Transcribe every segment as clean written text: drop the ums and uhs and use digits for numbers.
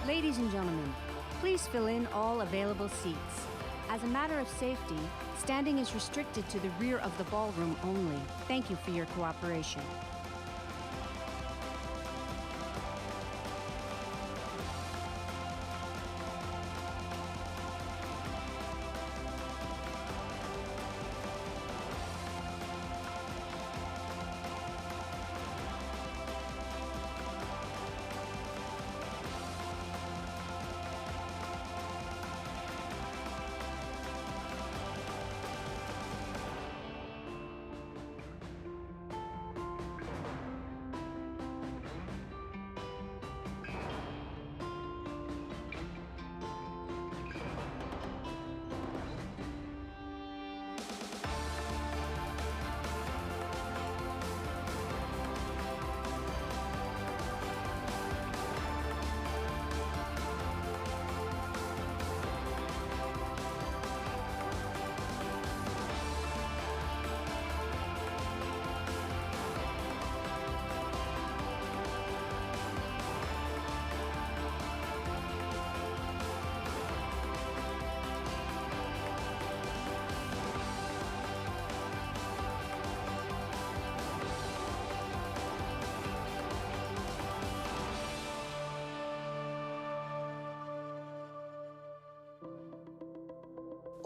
Ladies and gentlemen, please fill in all available seats. As a matter of safety, standing is restricted to the rear of the ballroom only. Thank you for your cooperation.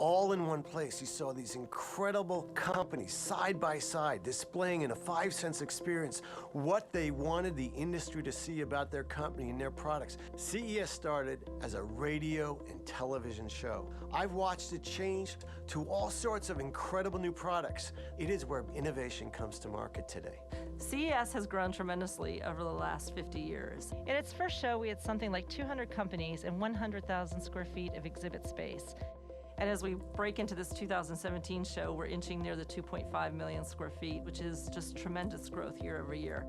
All in one place, you saw these incredible companies side by side displaying in a 5-sense experience what they wanted the industry to see about their company and their products. CES started as a radio and television show. I've watched it change to all sorts of incredible new products. It is where innovation comes to market today. CES has grown tremendously over the last 50 years. In its first show, we had something like 200 companies and 100,000 square feet of exhibit space. And as we break into this 2017 show, we're inching near the 2.5 million square feet, which is just tremendous growth year over year.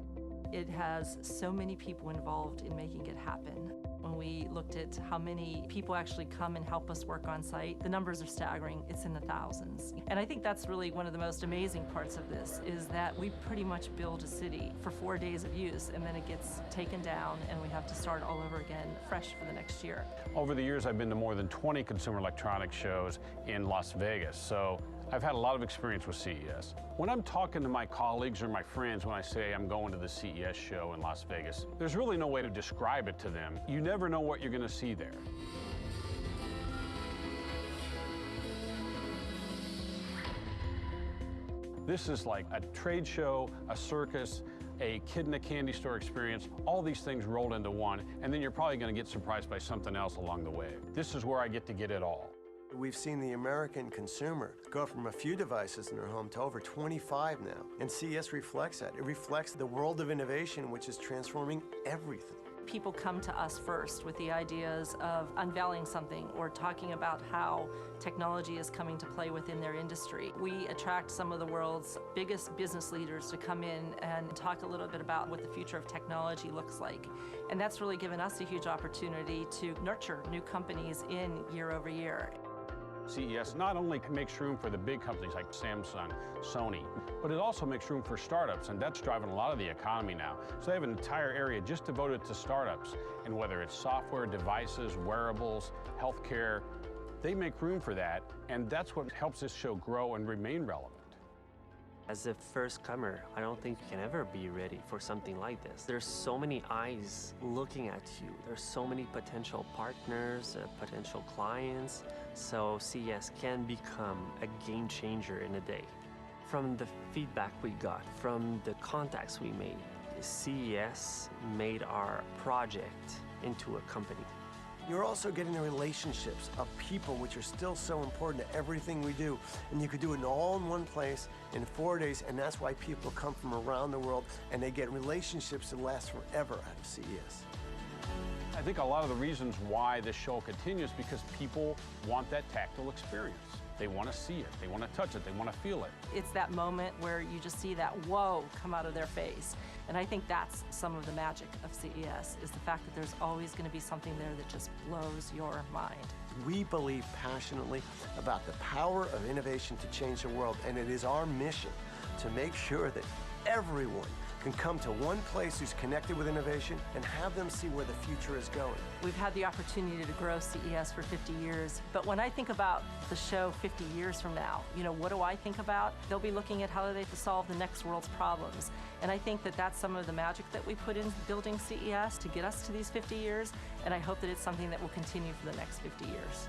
It has so many people involved in making it happen. When we looked at how many people actually come and help us work on site, the numbers are staggering. It's in the thousands. And I think that's really one of the most amazing parts of this, is that we pretty much build a city for 4 days of use, and then it gets taken down, and we have to start all over again, fresh for the next year. Over the years, I've been to more than 20 consumer electronics shows in Las Vegas, so I've had a lot of experience with CES. When I'm talking to my colleagues or my friends when I say I'm going to the CES show in Las Vegas, there's really no way to describe it to them. You never know what you're going to see there. This is like a trade show, a circus, a kid in a candy store experience, all these things rolled into one, and then you're probably going to get surprised by something else along the way. This is where I get to get it all. We've seen the American consumer go from a few devices in their home to over 25 now, and CES reflects that. It reflects the world of innovation, which is transforming everything. People come to us first with the ideas of unveiling something or talking about how technology is coming to play within their industry. We attract some of the world's biggest business leaders to come in and talk a little bit about what the future of technology looks like. And that's really given us a huge opportunity to nurture new companies in year over year. CES not only makes room for the big companies like Samsung, Sony, but it also makes room for startups, and that's driving a lot of the economy now. So they have an entire area just devoted to startups, and whether it's software, devices, wearables, healthcare, they make room for that, and that's what helps this show grow and remain relevant. As a first comer, I don't think you can ever be ready for something like this. There's so many eyes looking at you. There's so many potential partners, potential clients. So CES can become a game changer in a day. From the feedback we got, from the contacts we made, CES made our project into a company. You're also getting the relationships of people, which are still so important to everything we do. And you could do it all in one place in 4 days, and that's why people come from around the world, and they get relationships that last forever out of CES. I think a lot of the reasons why this show continues because people want that tactile experience. They want to see it, they want to touch it, they want to feel it. It's that moment where you just see that whoa come out of their face. And I think that's some of the magic of CES, is the fact that there's always going to be something there that just blows your mind. We believe passionately about the power of innovation to change the world, and it is our mission to make sure that everyone can come to one place who's connected with innovation and have them see where the future is going. We've had the opportunity to grow CES for 50 years, but when I think about the show 50 years from now, what do I think about? They'll be looking at how they solve the next world's problems. And I think that that's some of the magic that we put in building CES to get us to these 50 years, and I hope that it's something that will continue for the next 50 years.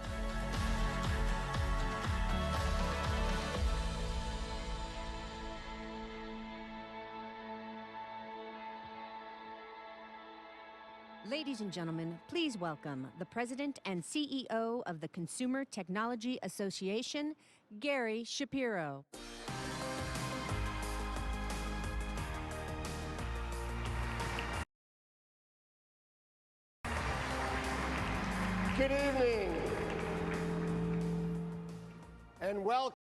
Ladies and gentlemen, please welcome the President and CEO of the Consumer Technology Association, Gary Shapiro. Good evening, and welcome.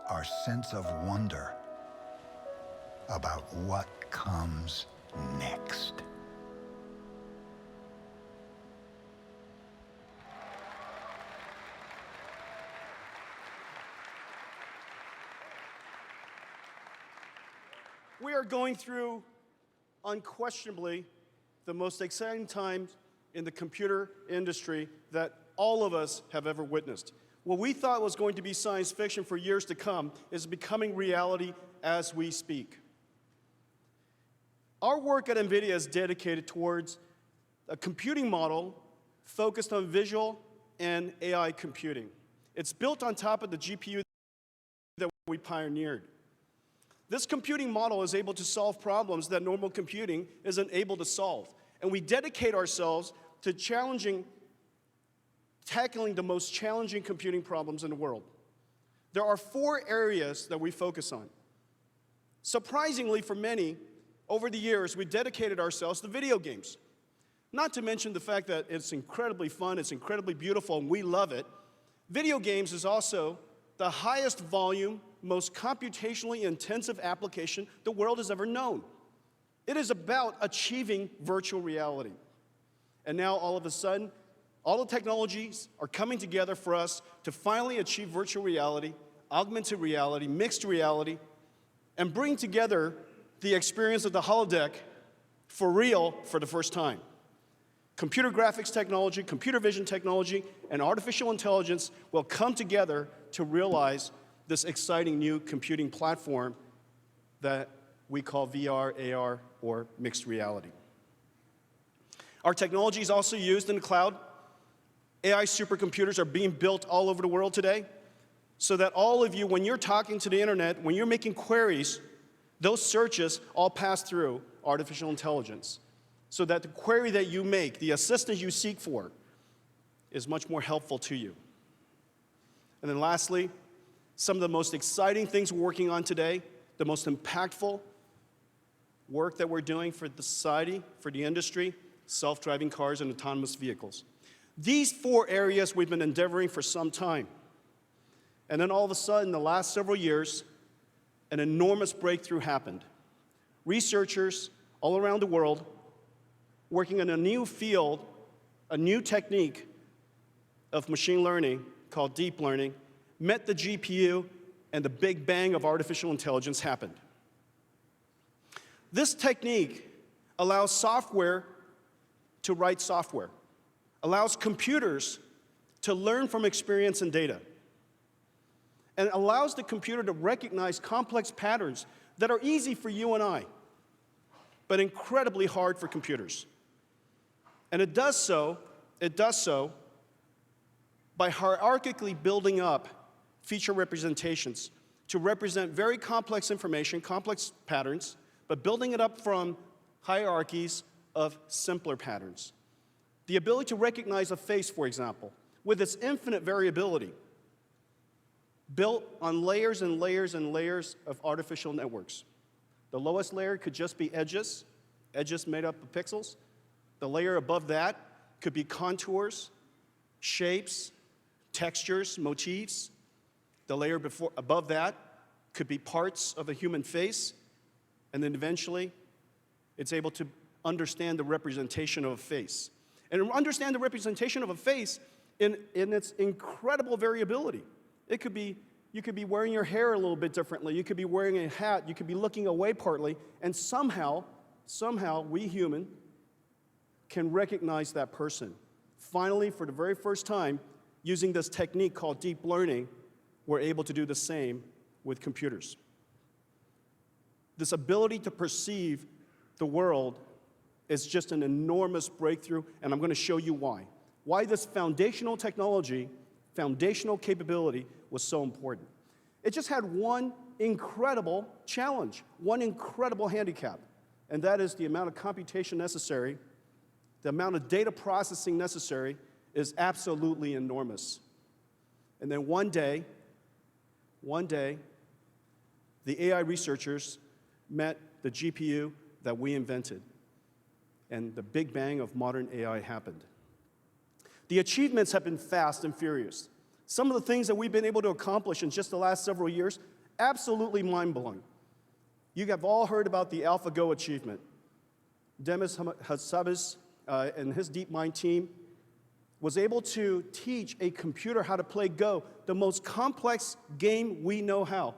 our sense of wonder about what comes next. We are going through, unquestionably, the most exciting times in the computer industry that all of us have ever witnessed. What we thought was going to be science fiction for years to come is becoming reality as we speak. Our work at Nvidia is dedicated towards a computing model focused on visual and AI computing. It's built on top of the GPU that we pioneered. This computing model is able to solve problems that normal computing isn't able to solve. And we dedicate ourselves to tackling the most challenging computing problems in the world. There are 4 areas that we focus on. Surprisingly for many, over the years, we dedicated ourselves to video games. Not to mention the fact that it's incredibly fun, it's incredibly beautiful, and we love it. Video games is also the highest volume, most computationally intensive application the world has ever known. It is about achieving virtual reality. And now, all of a sudden, all the technologies are coming together for us to finally achieve virtual reality, augmented reality, mixed reality, and bring together the experience of the holodeck for real for the first time. Computer graphics technology, computer vision technology, and artificial intelligence will come together to realize this exciting new computing platform that we call VR, AR, or mixed reality. Our technology is also used in the cloud. AI supercomputers are being built all over the world today, so that all of you, when you're talking to the internet, when you're making queries, those searches all pass through artificial intelligence, so that the query that you make, the assistance you seek for, is much more helpful to you. And then lastly, some of the most exciting things we're working on today, the most impactful work that we're doing for the society, for the industry, self-driving cars and autonomous vehicles. These 4 areas we've been endeavoring for some time. And then all of a sudden, the last several years, an enormous breakthrough happened. Researchers all around the world working in a new field, a new technique of machine learning called deep learning, met the GPU, and the big bang of artificial intelligence happened. This technique allows software to write software, allows computers to learn from experience and data, and allows the computer to recognize complex patterns that are easy for you and I, but incredibly hard for computers. And it does so by hierarchically building up feature representations to represent very complex information, complex patterns, but building it up from hierarchies of simpler patterns. The ability to recognize a face, for example, with its infinite variability, built on layers and layers and layers of artificial networks. The lowest layer could just be edges made up of pixels. The layer above that could be contours, shapes, textures, motifs. The layer above that could be parts of a human face. And then eventually, it's able to understand the representation of a face. And understand the representation of a face in its incredible variability. It could be, you could be wearing your hair a little bit differently. You could be wearing a hat. You could be looking away partly. And somehow, we human can recognize that person. Finally, for the very first time, using this technique called deep learning, we're able to do the same with computers. This ability to perceive the world is just an enormous breakthrough, and I'm going to show you why. Why this foundational technology, foundational capability was so important. It just had one incredible challenge, one incredible handicap, and that is the amount of computation necessary, the amount of data processing necessary is absolutely enormous. And then one day, the AI researchers met the GPU that we invented, and the big bang of modern AI happened. The achievements have been fast and furious. Some of the things that we've been able to accomplish in just the last several years Absolutely mind-blowing. You have all heard about the AlphaGo achievement. Demis Hassabis and his DeepMind team was able to teach a computer how to play Go, the most complex game we know how.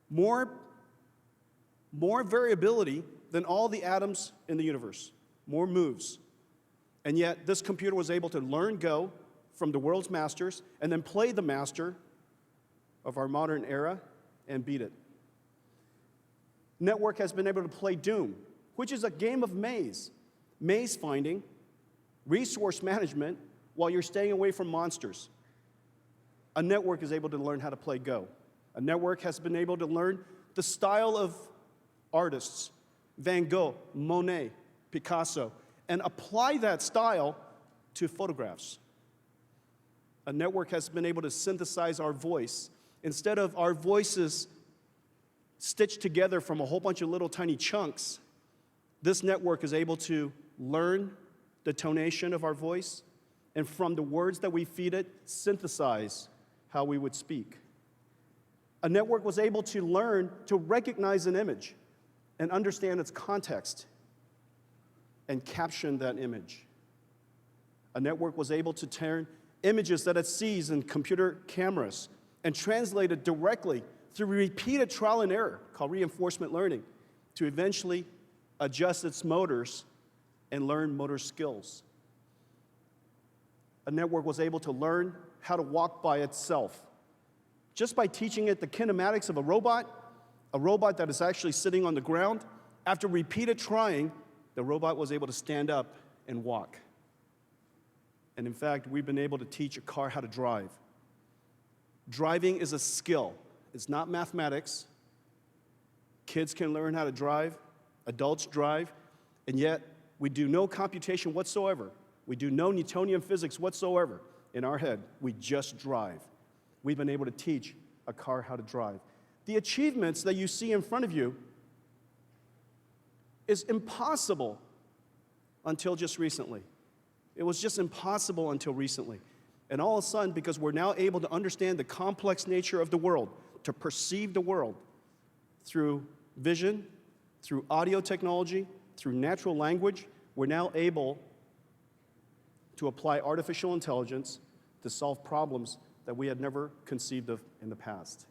More variability than all the atoms in the universe, more moves. And yet, this computer was able to learn Go from the world's masters and then play the master of our modern era and beat it. Network has been able to play Doom, which is a game of maze finding, resource management, while you're staying away from monsters. A network is able to learn how to play Go. A network has been able to learn the style of artists, Van Gogh, Monet, Picasso, and apply that style to photographs. A network has been able to synthesize our voice. Instead of our voices stitched together from a whole bunch of little tiny chunks, this network is able to learn the tonation of our voice, and from the words that we feed it, synthesize how we would speak. A network was able to learn to recognize an image and understand its context and caption that image. A network was able to turn images that it sees in computer cameras and translate it directly through repeated trial and error, called reinforcement learning, to eventually adjust its motors and learn motor skills. A network was able to learn how to walk by itself, just by teaching it the kinematics of a robot that is actually sitting on the ground. After repeated trying, the robot was able to stand up and walk. And in fact, we've been able to teach a car how to drive. Driving is a skill. It's not mathematics. Kids can learn how to drive, adults drive, and yet we do no computation whatsoever. We do no Newtonian physics whatsoever in our head. We just drive. We've been able to teach a car how to drive. The achievements that you see in front of you is impossible until just recently. It was just impossible until recently. And all of a sudden, because we're now able to understand the complex nature of the world, to perceive the world through vision, through audio technology, through natural language, we're now able to apply artificial intelligence to solve problems that we had never conceived of in the past.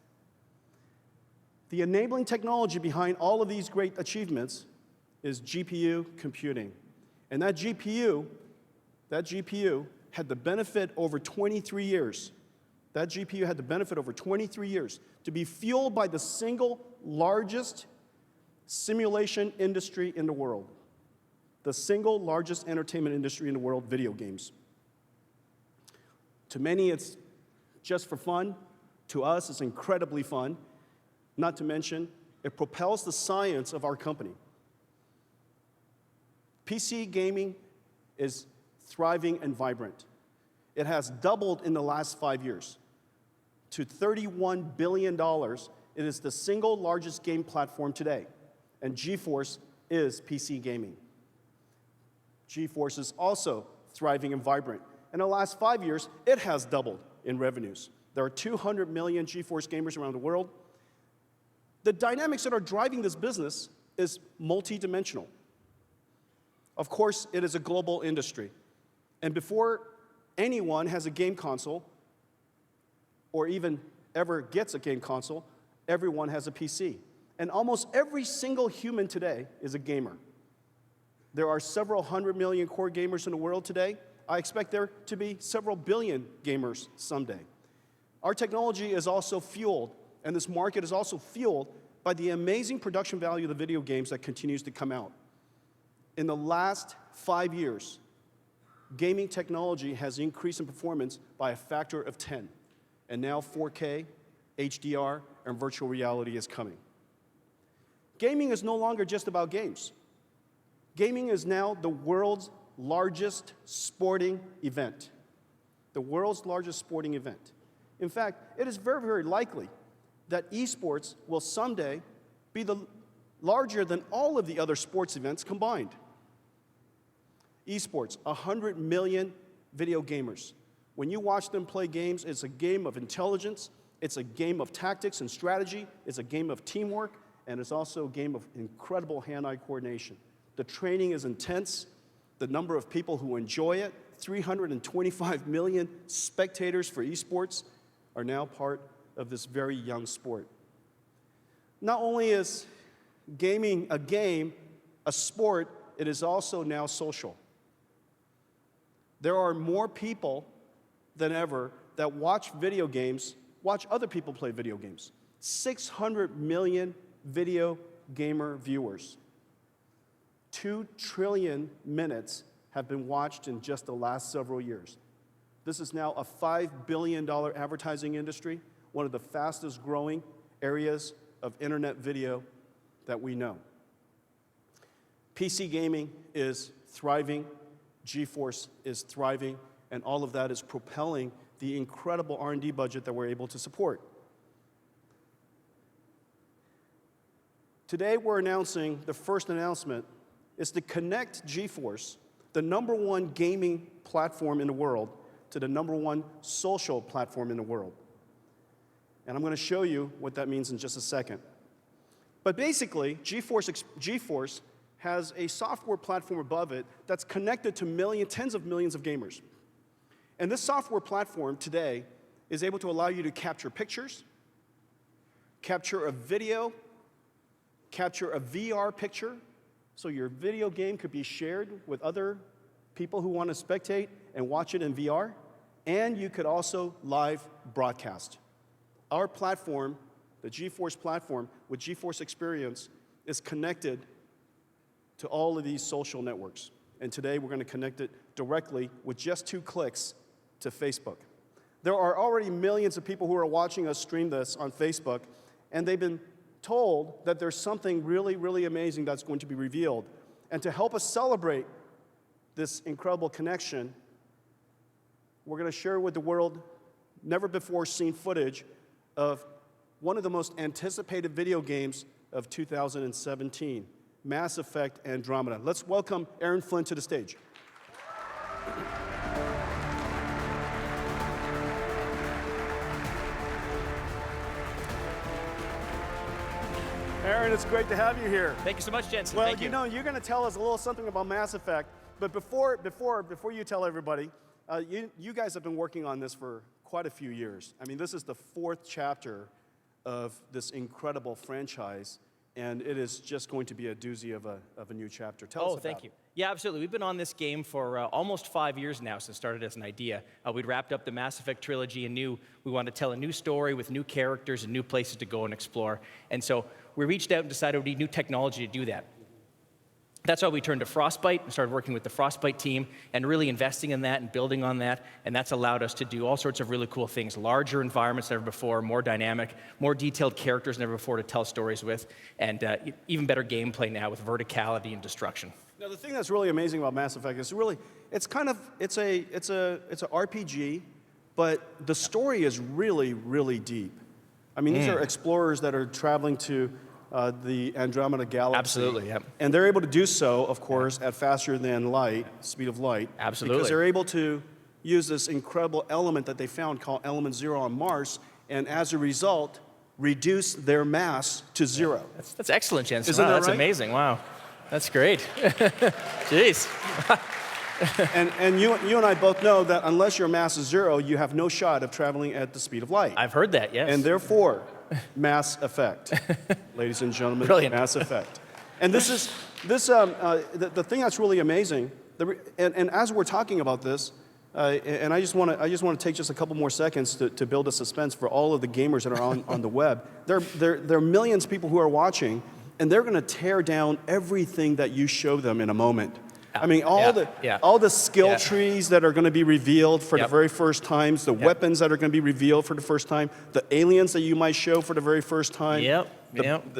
The enabling technology behind all of these great achievements is GPU computing. And that GPU had the benefit over 23 years. That GPU had the benefit over 23 years to be fueled by the single largest simulation industry in the world. The single largest entertainment industry in the world, video games. To many, it's just for fun. To us, it's incredibly fun. Not to mention, it propels the science of our company. PC gaming is thriving and vibrant. It has doubled in the last 5 years to $31 billion. It is the single largest game platform today, and GeForce is PC gaming. GeForce is also thriving and vibrant. In the last 5 years, it has doubled in revenues. There are 200 million GeForce gamers around the world. The dynamics that are driving this business is multidimensional. Of course, it is a global industry. And before anyone has a game console, or even ever gets a game console, everyone has a PC. And almost every single human today is a gamer. There are several hundred million core gamers in the world today. I expect there to be several billion gamers someday. Our technology is also fueled, and this market is also fueled by the amazing production value of the video games that continues to come out. In the last 5 years, gaming technology has increased in performance by a factor of 10. And now 4K, HDR, and virtual reality is coming. Gaming is no longer just about games. Gaming is now the world's largest sporting event. The world's largest sporting event. In fact, it is very, very likely that esports will someday be larger than all of the other sports events combined. Esports, 100 million video gamers. When you watch them play games, it's a game of intelligence, It's a game of tactics and strategy. It's a game of teamwork. And it's also a game of incredible hand-eye coordination. The training is intense. The number of people who enjoy it, 325 million spectators for esports, are now part of this very young sport. Not only is gaming a game, a sport, it is also now social. There are more people than ever that watch video games, watch other people play video games. 600 million video gamer viewers. 2 trillion minutes have been watched in just the last several years. This is now a $5 billion advertising industry, one of the fastest growing areas of internet video that we know. PC gaming is thriving, GeForce is thriving, and all of that is propelling the incredible R&D budget that we're able to support. Today we're announcing, the first announcement is to connect GeForce, the #1 gaming platform in the world, to the #1 social platform in the world. And I'm going to show you what that means in just a second. But basically, GeForce has a software platform above it that's connected to tens of millions of gamers. And this software platform today is able to allow you to capture pictures, capture a video, capture a VR picture, so your video game could be shared with other people who want to spectate and watch it in VR, and you could also live broadcast. Our platform, the GeForce platform with GeForce Experience, is connected to all of these social networks. And today we're going to connect it directly with just 2 clicks to Facebook. There are already millions of people who are watching us stream this on Facebook, and they've been told that there's something really, really amazing that's going to be revealed. And to help us celebrate this incredible connection, we're going to share with the world never-before-seen footage of one of the most anticipated video games of 2017, Mass Effect Andromeda. Let's welcome Aaron Flynn to the stage. Aaron, it's great to have you here. Thank you so much, Jensen. Well, Thank you. you know, you're going to tell us a little something about Mass Effect, but before you tell everybody, you guys have been working on this for quite a few years. I mean, this is the 4th chapter of this incredible franchise, and it is just going to be a doozy of a new chapter. Tell us about thank you. it. Yeah, absolutely. We've been on this game for almost 5 years now, since it started as an idea. We'd wrapped up the Mass Effect trilogy and knew we wanted to tell a new story with new characters and new places to go and explore. And so we reached out and decided we need new technology to do that. That's why we turned to Frostbite and started working with the Frostbite team and really investing in that and building on that. And that's allowed us to do all sorts of really cool things, larger environments than ever before, more dynamic, more detailed characters than ever before to tell stories with, and even better gameplay now with verticality and destruction. Now, the thing that's really amazing about Mass Effect is really, it's a RPG, but the story is really, really deep. I mean, these are explorers that are traveling to the Andromeda galaxy. Absolutely, yep. And they're able to do so, of course, at faster than light, speed of light. Absolutely. Because they're able to use this incredible element that they found called Element 0 on Mars, and as a result, reduce their mass to 0. That's excellent, Jensen. Isn't Wow, that that's right? amazing. Wow. That's great. Jeez. And you and I both know that unless your mass is 0, you have no shot of traveling at the speed of light. I've heard that, yes. And therefore, Mass Effect, ladies and gentlemen, Brilliant. Mass Effect. And this is the thing that's really amazing. And as we're talking about this, and I just want to take just a couple more seconds to build a suspense for all of the gamers that are on the web. There are millions of people who are watching, and they're going to tear down everything that you show them in a moment. I mean, all the skill trees that are going to be revealed for the very first times, the weapons that are going to be revealed for the first time, the aliens that you might show for the very first time,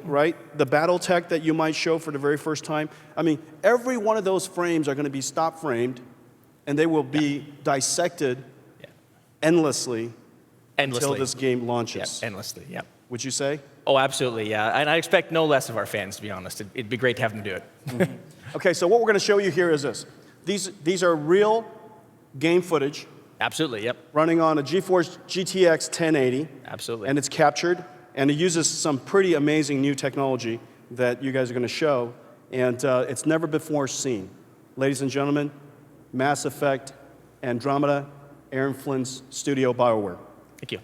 right? The battle tech that you might show for the very first time. I mean, every one of those frames are going to be stop framed, and they will be dissected endlessly until this game launches. Endlessly, yeah. Would you say? Oh, absolutely, yeah. And I expect no less of our fans, to be honest. It'd be great to have them do it. Okay, so what we're going to show you here is this. These are real game footage Absolutely, yep. running on a GeForce GTX 1080. Absolutely. And it's captured, and it uses some pretty amazing new technology that you guys are going to show, and it's never before seen. Ladies and gentlemen, Mass Effect Andromeda, Aaron Flynn's studio, BioWare. Thank you.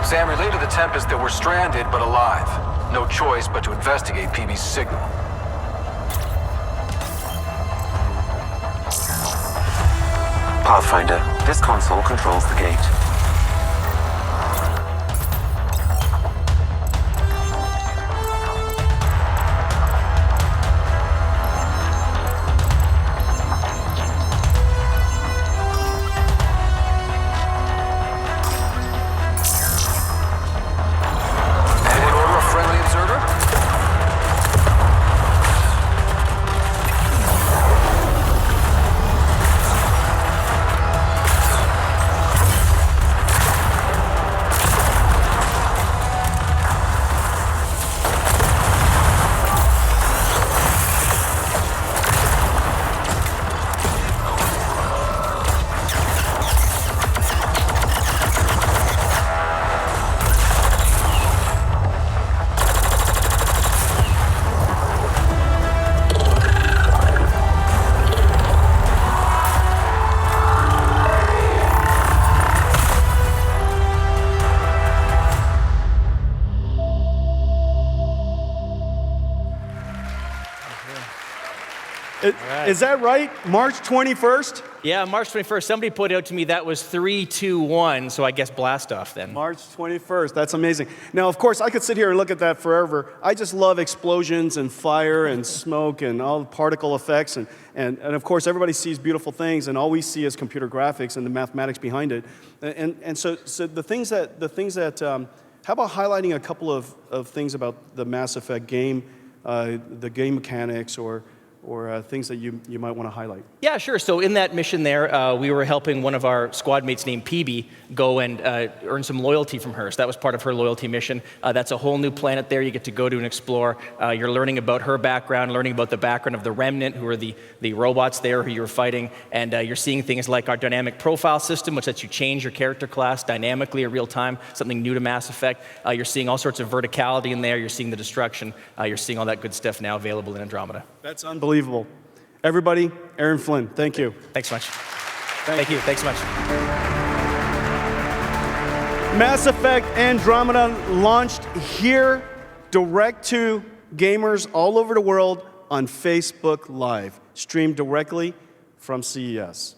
Sam relayed to the Tempest that we're stranded but alive. No choice but to investigate PB's signal. Pathfinder, this console controls the gate. Is that right? March 21st? Yeah, March 21st. Somebody pointed out to me that was 3, 2, 1, so I guess blast off then. March 21st. That's amazing. Now, of course, I could sit here and look at that forever. I just love explosions and fire and smoke and all the particle effects. And of course, everybody sees beautiful things, and all we see is computer graphics and the mathematics behind it. And so the things that how about highlighting a couple of things about the Mass Effect game, the game mechanics, or things that you might want to highlight? Yeah, sure. So in that mission there, we were helping one of our squad mates named PB go and earn some loyalty from her. So that was part of her loyalty mission. That's a whole new planet there you get to go to and explore. You're learning about her background, learning about the background of the Remnant, who are the robots there who you're fighting. And you're seeing things like our dynamic profile system, which lets you change your character class dynamically in real time, something new to Mass Effect. You're seeing all sorts of verticality in there. You're seeing the destruction. You're seeing all that good stuff now available in Andromeda. That's unbelievable. Everybody, Aaron Flynn, thank you. Thanks so much. Thank you. Thanks so much. Mass Effect Andromeda launched here, direct to gamers all over the world on Facebook Live, streamed directly from CES.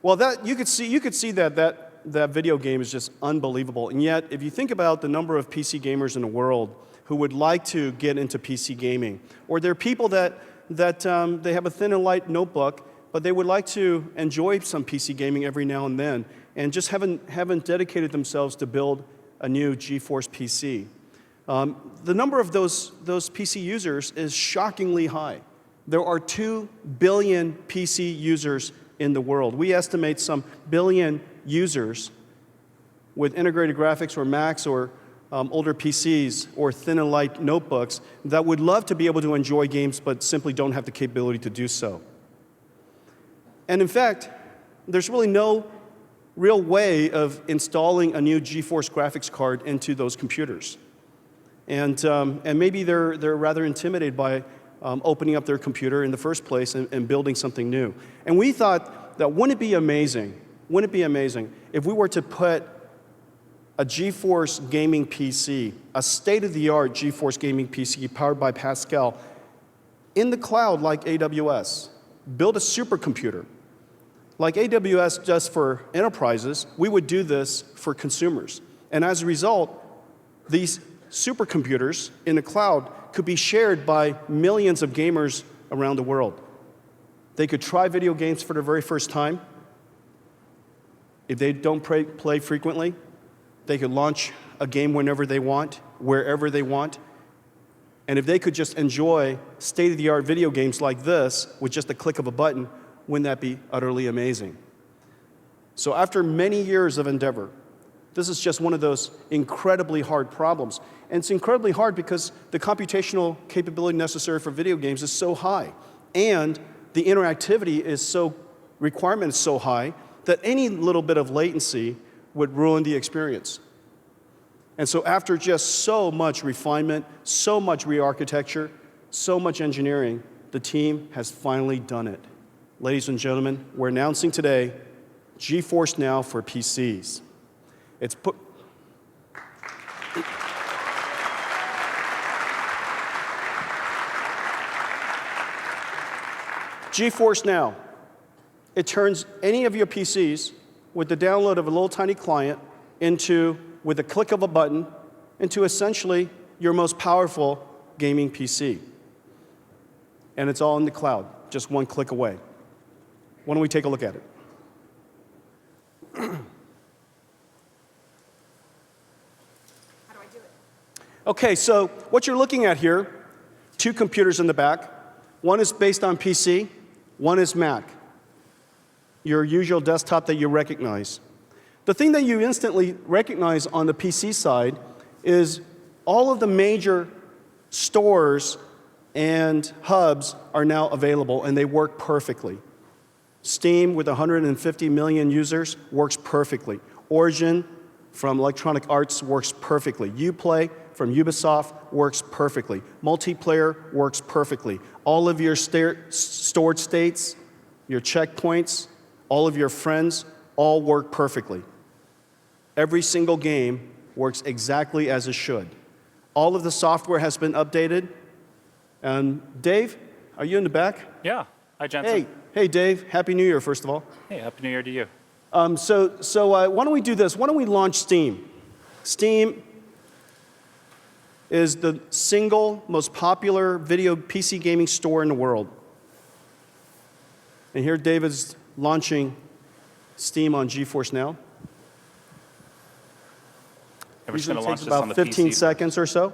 Well, you could see that video game is just unbelievable. And yet, if you think about the number of PC gamers in the world who would like to get into PC gaming, or there are people that they have a thin and light notebook, but they would like to enjoy some PC gaming every now and then, and just haven't dedicated themselves to build a new GeForce PC. The number of those PC users is shockingly high. There are 2 billion PC users in the world. We estimate some billion users with integrated graphics or Macs or older PCs or thin and light notebooks that would love to be able to enjoy games but simply don't have the capability to do so. And in fact, there's really no real way of installing a new GeForce graphics card into those computers. And maybe they're rather intimidated by opening up their computer in the first place and building something new. And we thought that wouldn't it be amazing if we were to put a GeForce gaming PC, a state-of-the-art GeForce gaming PC powered by Pascal, in the cloud like AWS, build a supercomputer, Like AWS does for enterprises, we would do this for consumers. And as a result, these supercomputers in the cloud could be shared by millions of gamers around the world. They could try video games for the very first time. If they don't play frequently, they could launch a game whenever they want, wherever they want. And if they could just enjoy state-of-the-art video games like this with just a click of a button, wouldn't that be utterly amazing? So after many years of endeavor, this is just one of those incredibly hard problems. And it's incredibly hard because the computational capability necessary for video games is so high. And the interactivity requirement is so high that any little bit of latency would ruin the experience. And so after just so much refinement, so much re-architecture, so much engineering, the team has finally done it. Ladies and gentlemen, we're announcing today GeForce Now for PCs. GeForce Now. It turns any of your PCs with the download of a little tiny client into, with a click of a button, into essentially your most powerful gaming PC. And it's all in the cloud, just one click away. Why don't we take a look at it? How do I do it? Okay, so what you're looking at here, two computers in the back. One is based on PC, one is Mac, your usual desktop that you recognize. The thing that you instantly recognize on the PC side is all of the major stores and hubs are now available, and they work perfectly. Steam, with 150 million users, works perfectly. Origin, from Electronic Arts, works perfectly. Uplay, from Ubisoft, works perfectly. Multiplayer works perfectly. All of your stored states, your checkpoints, all of your friends, all work perfectly. Every single game works exactly as it should. All of the software has been updated. And Dave, are you in the back? Yeah. Hi, Jensen. Hey, Dave. Happy New Year, first of all. Hey, Happy New Year to you. So why don't we do this? Why don't we launch Steam? Steam is the single most popular video PC gaming store in the world. And here David's launching Steam on GeForce Now. And we're just going to launch takes this on about the 15 PC. seconds or so.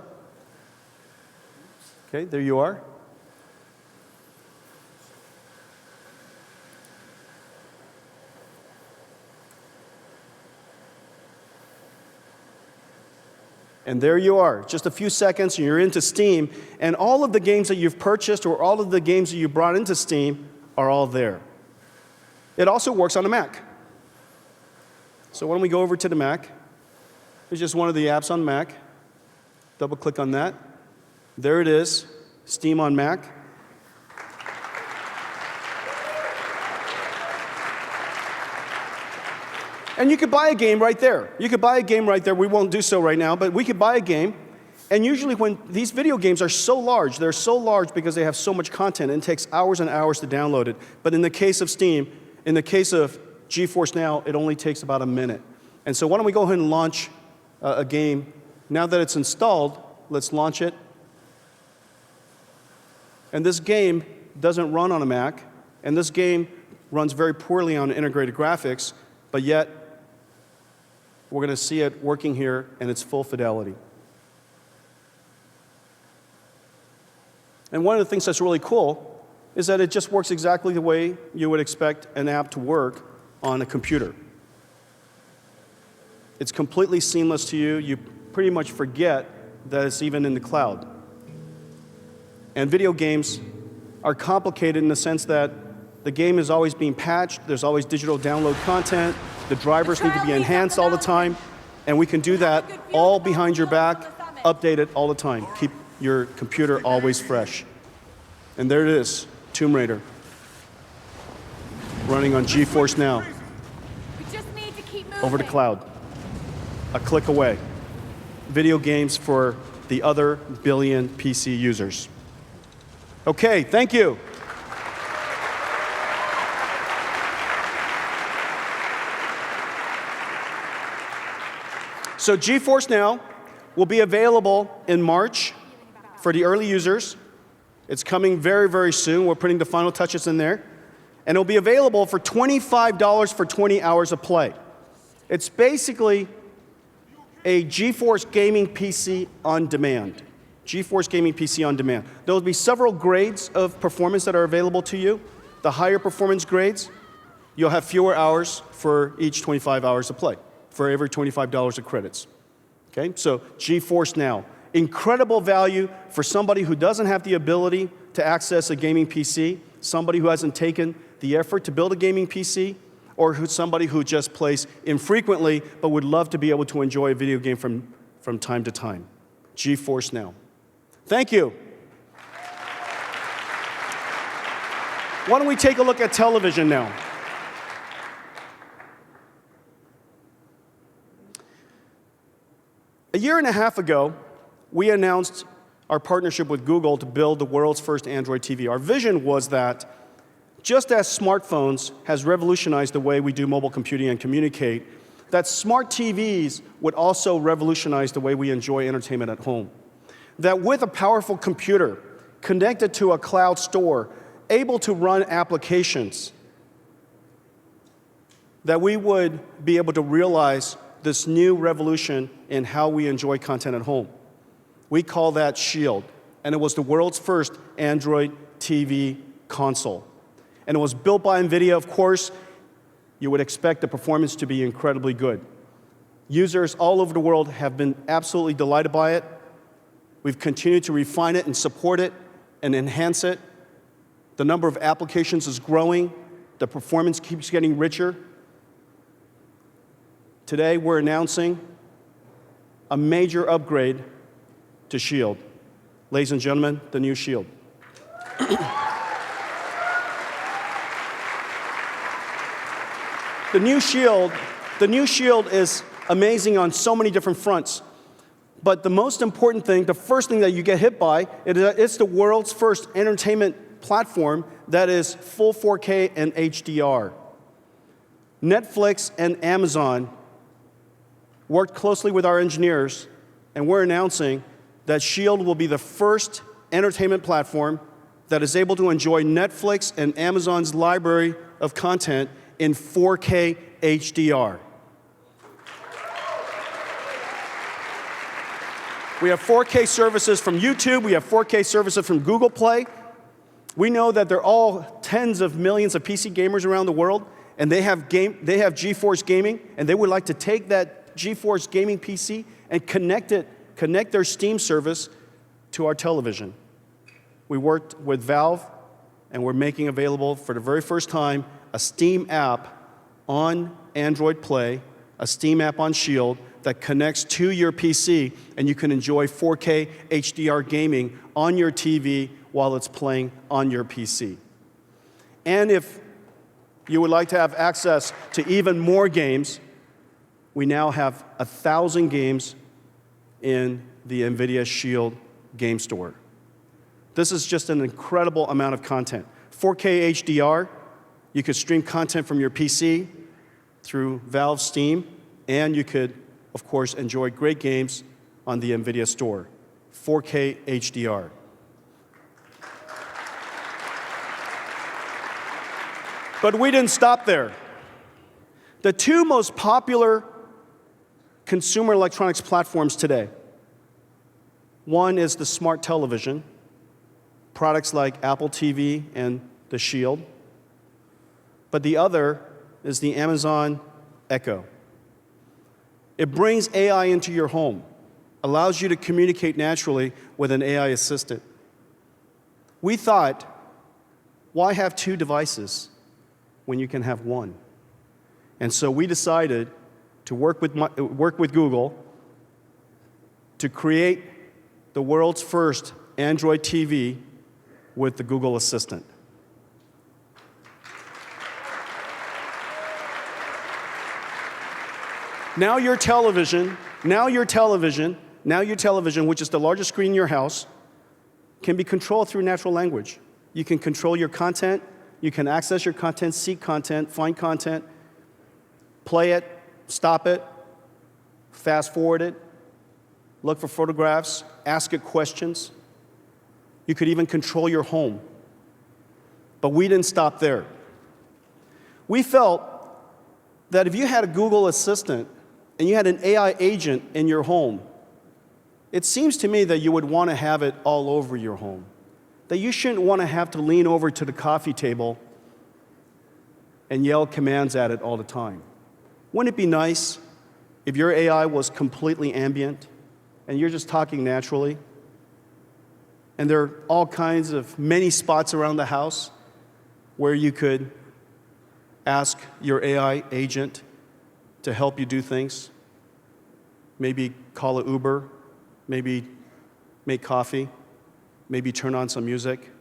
Okay, there you are. And there you are, just a few seconds and you're into Steam, and all of the games that you've purchased or all of the games that you brought into Steam are all there. It also works on a Mac. So why don't we go over to the Mac? It's just one of the apps on Mac. Double click on that. There it is, Steam on Mac. And you could buy a game right there. You could buy a game right there. We won't do so right now, but we could buy a game. And usually when these video games are so large, they're so large because they have so much content, and it takes hours and hours to download it. But in the case of Steam, in the case of GeForce Now, it only takes about a minute. And so why don't we go ahead and launch a game. Now that it's installed, let's launch it. And this game doesn't run on a Mac, and this game runs very poorly on integrated graphics, but yet we're going to see it working here in its full fidelity. And one of the things that's really cool is that it just works exactly the way you would expect an app to work on a computer. It's completely seamless to you. You pretty much forget that it's even in the cloud. And video games are complicated in the sense that the game is always being patched, there's always digital download content, the drivers need to be enhanced all the time, and we can do that all behind your back, update it all the time. Keep your computer always fresh. And there it is, Tomb Raider, running on GeForce Now, over the cloud, a click away. Video games for the other billion PC users. Okay, thank you. So GeForce Now will be available in March for the early users. It's coming very, very soon. We're putting the final touches in there. And it'll be available for $25 for 20 hours of play. It's basically a GeForce gaming PC on demand. GeForce gaming PC on demand. There will be several grades of performance that are available to you. The higher performance grades, you'll have fewer hours for each 25 hours of play, for every $25 of credits. Okay, so GeForce Now. Incredible value for somebody who doesn't have the ability to access a gaming PC, somebody who hasn't taken the effort to build a gaming PC, or somebody who just plays infrequently but would love to be able to enjoy a video game from time to time. GeForce Now. Thank you. Why don't we take a look at television now? A year and a half ago, we announced our partnership with Google to build the world's first Android TV. Our vision was that just as smartphones has revolutionized the way we do mobile computing and communicate, that smart TVs would also revolutionize the way we enjoy entertainment at home. That with a powerful computer connected to a cloud store, able to run applications, that we would be able to realize this new revolution in how we enjoy content at home. We call that Shield, and it was the world's first Android TV console. And it was built by Nvidia, of course. You would expect the performance to be incredibly good. Users all over the world have been absolutely delighted by it. We've continued to refine it and support it and enhance it. The number of applications is growing. The performance keeps getting richer. Today, we're announcing a major upgrade to Shield. Ladies and gentlemen, the new Shield. The new Shield is amazing on so many different fronts. But the most important thing, the first thing that you get hit by, it's the world's first entertainment platform that is full 4K and HDR. Netflix and Amazon worked closely with our engineers, and we're announcing that Shield will be the first entertainment platform that is able to enjoy Netflix and Amazon's library of content in 4K HDR. We have 4K services from YouTube. We have 4K services from Google Play. We know that there are all tens of millions of PC gamers around the world, and they have GeForce Gaming, and they would like to take that GeForce Gaming PC and connect their Steam service to our television. We worked with Valve, and we're making available for the very first time a Steam app on Android Play, a Steam app on Shield that connects to your PC, and you can enjoy 4K HDR gaming on your TV while it's playing on your PC. And if you would like to have access to even more games, we now have 1,000 games in the Nvidia Shield game store. This is just an incredible amount of content. 4K HDR, you could stream content from your PC through Valve Steam, and you could, of course, enjoy great games on the Nvidia store. 4K HDR. But we didn't stop there. The two most popular consumer electronics platforms today, one is the smart television, products like Apple TV and the Shield, but the other is the Amazon Echo. It brings AI into your home, allows you to communicate naturally with an AI assistant. We thought, why have two devices when you can have one? And so we decided to work with Google to create the world's first Android TV with the Google Assistant. Now your television, which is the largest screen in your house, can be controlled through natural language. You can control your content, you can access your content, seek content, find content, play it, stop it, fast forward it, look for photographs, ask it questions. You could even control your home. But we didn't stop there. We felt that if you had a Google Assistant and you had an AI agent in your home, it seems to me that you would want to have it all over your home. That you shouldn't want to have to lean over to the coffee table and yell commands at it all the time. Wouldn't it be nice if your AI was completely ambient and you're just talking naturally? And there are all kinds of many spots around the house where you could ask your AI agent to help you do things. Maybe call an Uber, maybe make coffee, maybe turn on some music,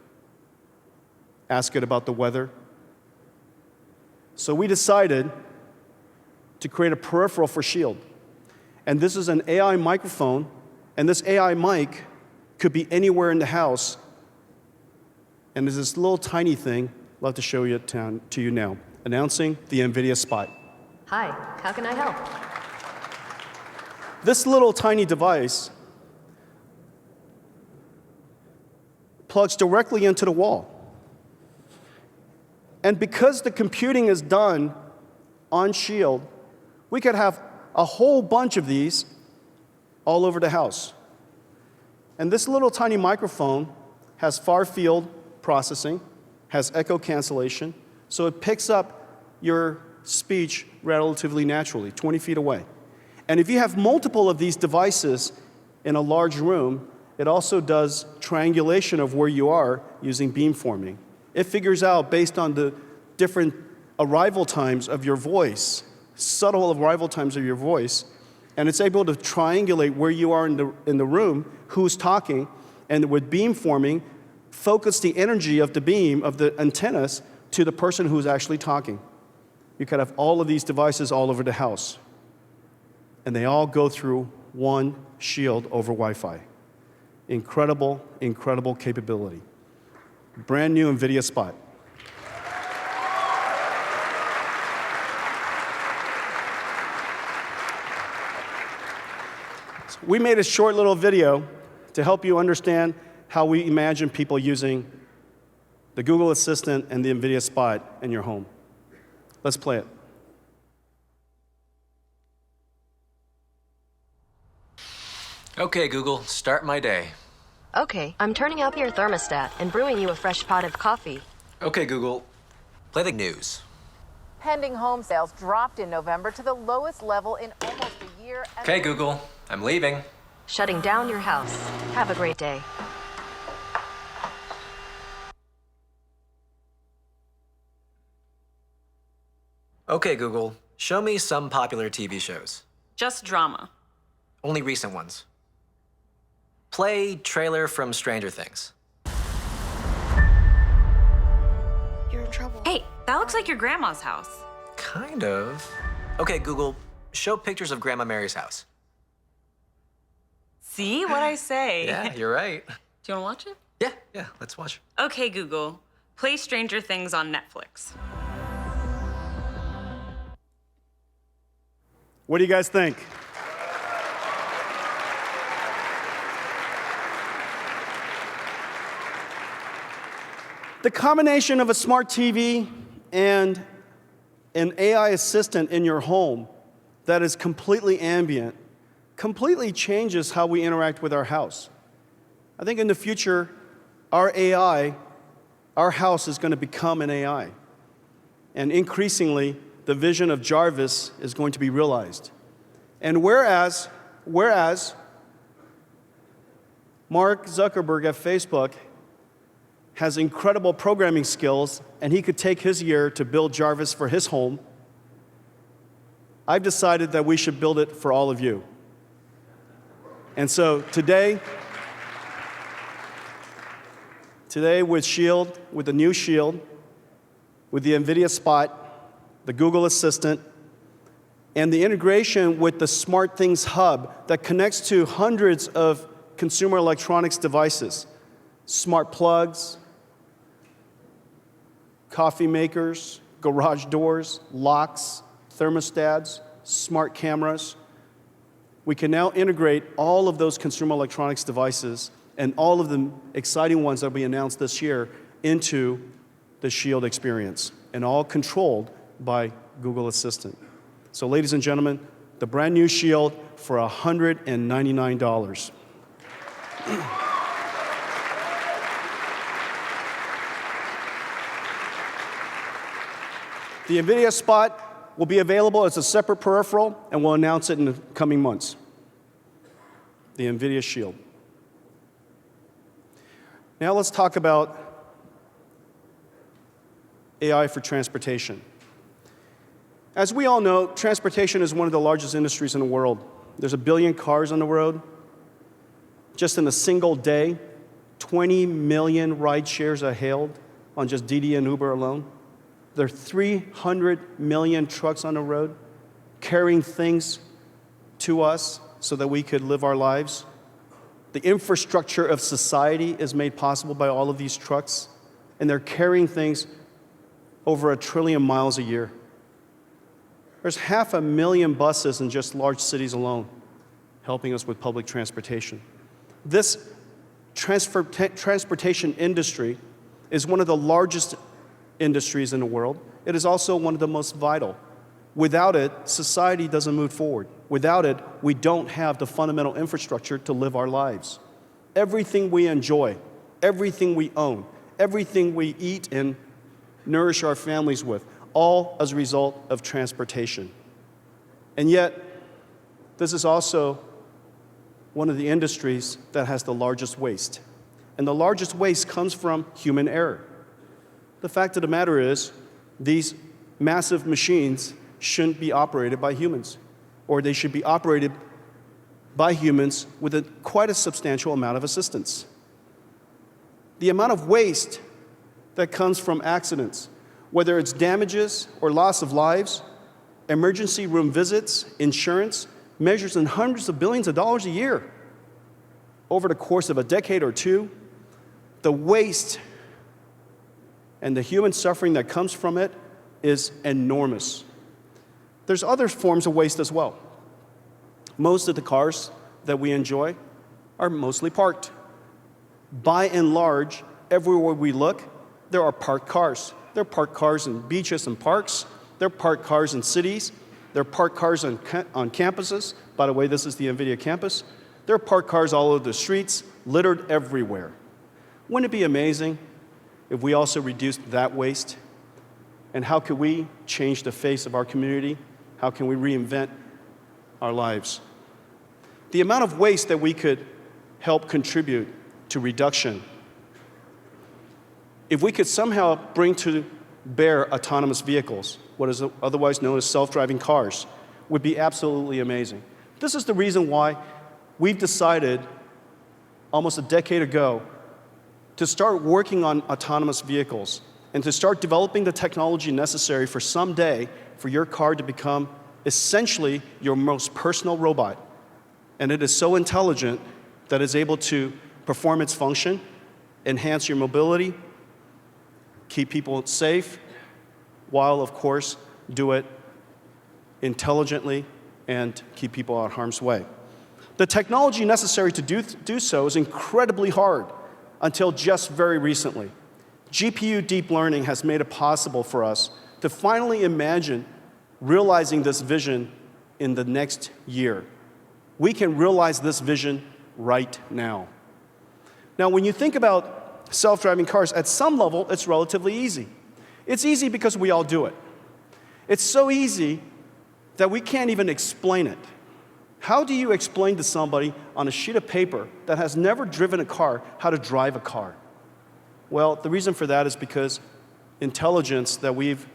ask it about the weather. So we decided to create a peripheral for Shield. And this is an AI microphone, and this AI mic could be anywhere in the house. And there's this little tiny thing, I'd love to show you to you now, announcing the Nvidia Spot. Hi, how can I help? This little tiny device plugs directly into the wall. And because the computing is done on Shield, we could have a whole bunch of these all over the house. And this little tiny microphone has far field processing, has echo cancellation, so it picks up your speech relatively naturally, 20 feet away. And if you have multiple of these devices in a large room, it also does triangulation of where you are using beamforming. It figures out, based on the different arrival times of your voice, subtle arrival times of your voice, and it's able to triangulate where you are in the room, who's talking, and with beamforming, focus the energy of the beam, of the antennas, to the person who's actually talking. You could have all of these devices all over the house, and they all go through one Shield over Wi-Fi. Incredible, incredible capability. Brand new Nvidia Spot. So we made a short little video to help you understand how we imagine people using the Google Assistant and the Nvidia Spot in your home. Let's play it. Okay, Google, start my day. Okay, I'm turning up your thermostat and brewing you a fresh pot of coffee. Okay, Google, play the news. Pending home sales dropped in November to the lowest level in almost a year. Okay, Google, I'm leaving. Shutting down your house. Have a great day. Okay, Google, show me some popular TV shows. Just drama. Only recent ones. Play trailer from Stranger Things. You're in trouble. Hey, that looks like your grandma's house. Kind of. Okay, Google, show pictures of Grandma Mary's house. See what I say? Yeah, you're right. Do you want to watch Yeah, let's watch. it? Okay, Google, play Stranger Things on Netflix. What do you guys think? The combination of a smart TV and an AI assistant in your home that is completely ambient completely changes how we interact with our house. I think in the future, our AI, our house is going to become an AI. And increasingly, the vision of Jarvis is going to be realized. And whereas Mark Zuckerberg at Facebook has incredible programming skills, and he could take his year to build Jarvis for his home, I've decided that we should build it for all of you. And so today with Shield, with the new Shield, with the Nvidia Spot, the Google Assistant, and the integration with the SmartThings Hub that connects to hundreds of consumer electronics devices, smart plugs, coffee makers, garage doors, locks, thermostats, smart cameras. we can now integrate all of those consumer electronics devices and all of the exciting ones that will be announced this year into the Shield experience, and all controlled by Google Assistant. So ladies and gentlemen, the brand new Shield for $199. The Nvidia Spot will be available as a separate peripheral, and we'll announce it in the coming months. The Nvidia Shield. Now let's talk about AI for transportation. As we all know, transportation is one of the largest industries in the world. There's 1 billion cars on the road. Just in a single day, 20 million ride shares are hailed on just Didi and Uber alone. There are 300 million trucks on the road carrying things to us so that we could live our lives. The infrastructure of society is made possible by all of these trucks, and they're carrying things over 1 trillion miles a year. There's 500,000 buses in just large cities alone helping us with public transportation. This transportation industry is one of the largest industries in the world. It is also one of the most vital. Without it, society doesn't move forward. Without it, we don't have the fundamental infrastructure to live our lives. Everything we enjoy, everything we own, everything we eat and nourish our families with, all as a result of transportation. And yet, this is also one of the industries that has the largest waste. And the largest waste comes from human error. The fact of the matter is, these massive machines shouldn't be operated by humans, or they should be operated by humans with quite a substantial amount of assistance. The amount of waste that comes from accidents, whether it's damages or loss of lives, emergency room visits, insurance, measures in hundreds of billions of dollars a year. Over the course of a decade or two, the waste and the human suffering that comes from it is enormous. There's other forms of waste as well. Most of the cars that we enjoy are mostly parked. By and large, everywhere we look, there are parked cars. There are parked cars in beaches and parks. There are parked cars in cities. There are parked cars on campuses. By the way, this is the Nvidia campus. There are parked cars all over the streets, littered everywhere. Wouldn't it be amazing if we also reduced that waste? And how could we change the face of our community? How can we reinvent our lives? The amount of waste that we could help contribute to reduction, if we could somehow bring to bear autonomous vehicles, what is otherwise known as self-driving cars, would be absolutely amazing. This is the reason why we've decided almost a decade ago to start working on autonomous vehicles and to start developing the technology necessary for someday for your car to become essentially your most personal robot. And it is so intelligent that it's able to perform its function, enhance your mobility, keep people safe, while, of course, do it intelligently and keep people out of harm's way. The technology necessary to do so is incredibly hard until just very recently. GPU deep learning has made it possible for us to finally imagine realizing this vision in the next year. We can realize this vision right now. Now, when you think about self-driving cars, at some level, it's relatively easy. It's easy because we all do it. It's so easy that we can't even explain it. How do you explain to somebody on a sheet of paper that has never driven a car how to drive a car? Well, the reason for that is because intelligence that we've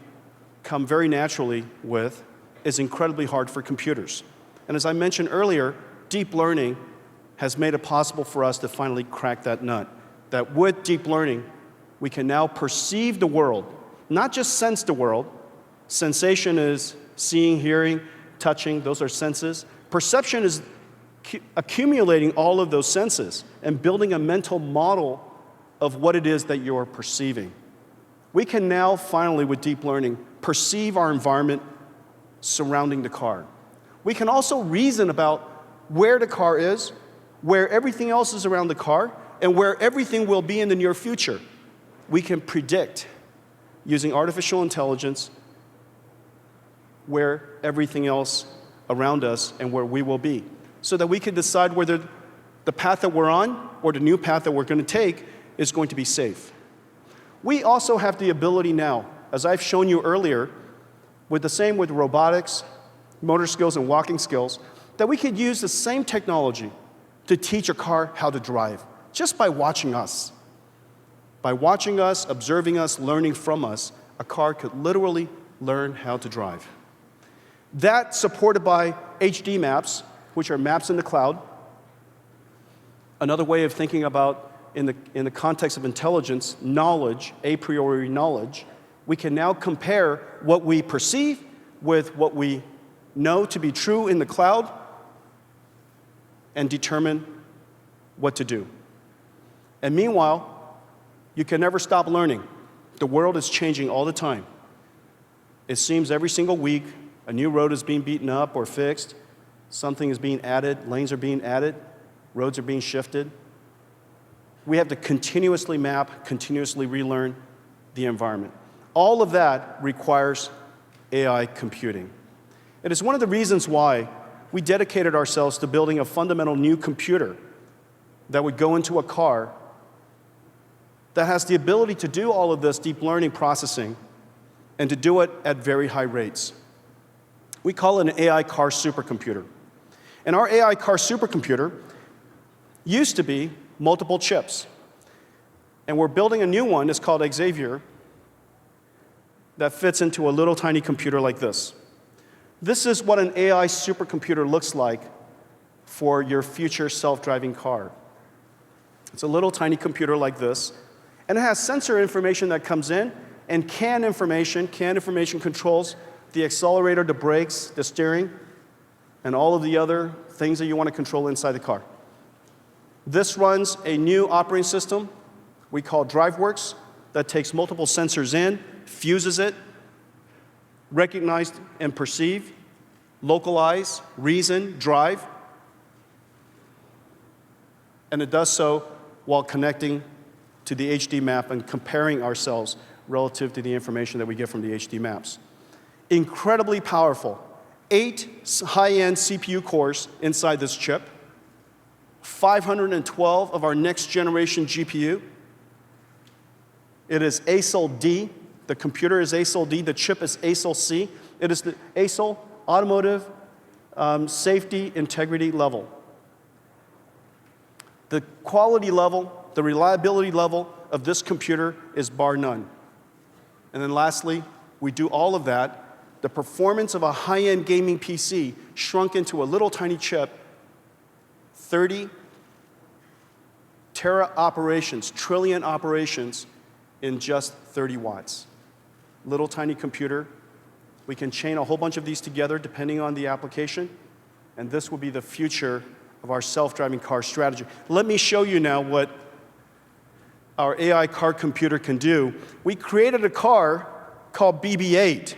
come very naturally with is incredibly hard for computers. And as I mentioned earlier, deep learning has made it possible for us to finally crack that nut. That with deep learning, we can now perceive the world, not just sense the world. Sensation is seeing, hearing, touching, those are senses. Perception is accumulating all of those senses and building a mental model of what it is that you're perceiving. We can now finally, with deep learning, perceive our environment surrounding the car. We can also reason about where the car is, where everything else is around the car, and where everything will be in the near future. We can predict, using artificial intelligence, where everything else around us and where we will be, so that we can decide whether the path that we're on or the new path that we're going to take is going to be safe. We also have the ability now, as I've shown you earlier, with robotics, motor skills, and walking skills, that we could use the same technology to teach a car how to drive, just by watching us. By watching us, observing us, learning from us, a car could literally learn how to drive. That, supported by HD maps, which are maps in the cloud. Another way of thinking about, in the context of intelligence, knowledge, a priori knowledge, we can now compare what we perceive with what we know to be true in the cloud and determine what to do. And meanwhile, you can never stop learning. The world is changing all the time. It seems every single week, a new road is being beaten up or fixed, something is being added, lanes are being added, roads are being shifted. We have to continuously map, continuously relearn the environment. All of that requires AI computing. It is one of the reasons why we dedicated ourselves to building a fundamental new computer that would go into a car that has the ability to do all of this deep learning processing and to do it at very high rates. We call it an AI car supercomputer. And our AI car supercomputer used to be multiple chips. And we're building a new one, it's called Xavier, that fits into a little tiny computer like this. This is what an AI supercomputer looks like for your future self-driving car. It's a little tiny computer like this, and it has sensor information that comes in, and CAN information controls the accelerator, the brakes, the steering, and all of the other things that you want to control inside the car. This runs a new operating system we call DriveWorks that takes multiple sensors in, fuses it, recognize and perceive, localize, reason, drive, and it does so while connecting to the HD map and comparing ourselves relative to the information that we get from the HD maps. Incredibly powerful. 8 high-end CPU cores inside this chip, 512 of our next generation GPU. It is ASIL D. The computer is ASIL D. The chip is ASIL C. It is the ASIL automotive safety integrity level. The quality level, the reliability level of this computer is bar none. And then lastly, we do all of that. The performance of a high-end gaming PC shrunk into a little tiny chip, 30 tera operations, trillion operations in just 30 watts. Little tiny computer. We can chain a whole bunch of these together depending on the application, and this will be the future of our self-driving car strategy. Let me show you now what our AI car computer can do. We created a car called BB-8,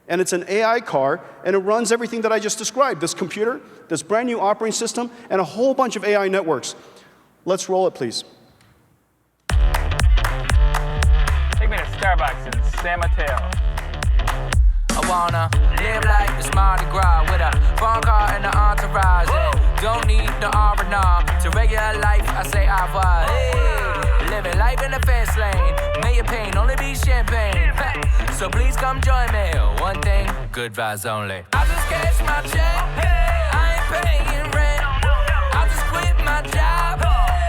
and it's an AI car, and it runs everything that I just described, this computer, this brand new operating system, and a whole bunch of AI networks. Let's roll it, please. Take me to Starbucks in San Mateo. I wanna live like it's Mardi Gras with a phone call and an entourage. Don't need the R&R to regular life. I say au revoir. Hey, living life in the fast lane. May your pain only be champagne. So please come join me. One thing, good vibes only. I just cash my check. I ain't paying rent. I just quit my job.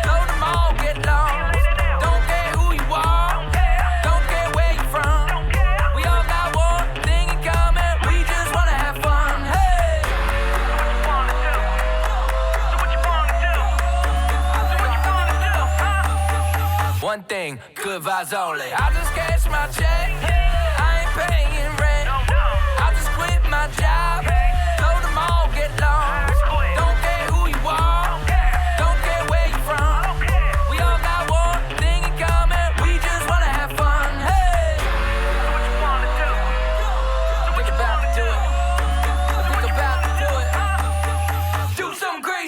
Go to mall, get lost. Don't care who you are. Don't care where you're from. We all got one thing in common. We just wanna have fun. Hey. One thing, good vibes only. I just cash my check. I ain't paying rent. I just quit my job. Go to mall, get lost. Don't care who you are. Don't care where you're from. We all got one thing in common. We just wanna have fun. Hey. So what you wanna do? So we about to do it. Think about to do it. Do something crazy.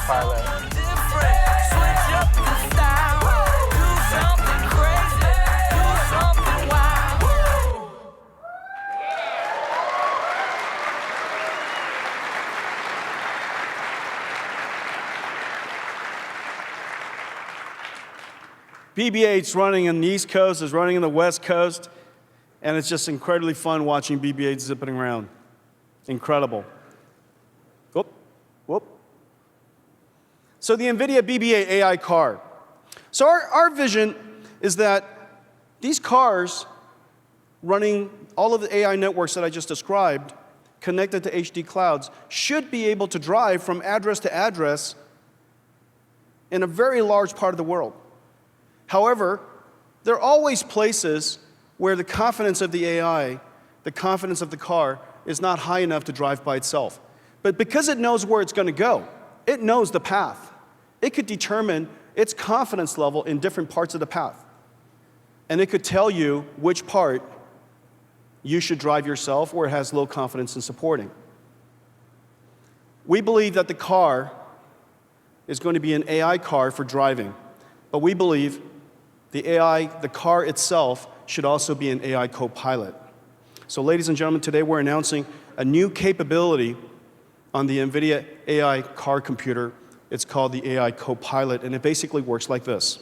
co-pilot. Switch up the style, do something crazy, do something wild. BB-8's running in the East Coast, is running in the West Coast, and it's just incredibly fun watching BB-8 zipping around. Incredible. Whoop, whoop. So the Nvidia BB-8 AI car. So our vision is that these cars running all of the AI networks that I just described, connected to HD clouds, should be able to drive from address to address in a very large part of the world. However, there are always places where the confidence of the AI, the confidence of the car, is not high enough to drive by itself. But because it knows where it's going to go, it knows the path. It could determine its confidence level in different parts of the path. And it could tell you which part you should drive yourself or it has low confidence in supporting. We believe that the car is going to be an AI car for driving, but we believe the car itself should also be an AI co-pilot. So ladies and gentlemen, today we're announcing a new capability on the Nvidia AI car computer. It's called the AI co-pilot, and it basically works like this.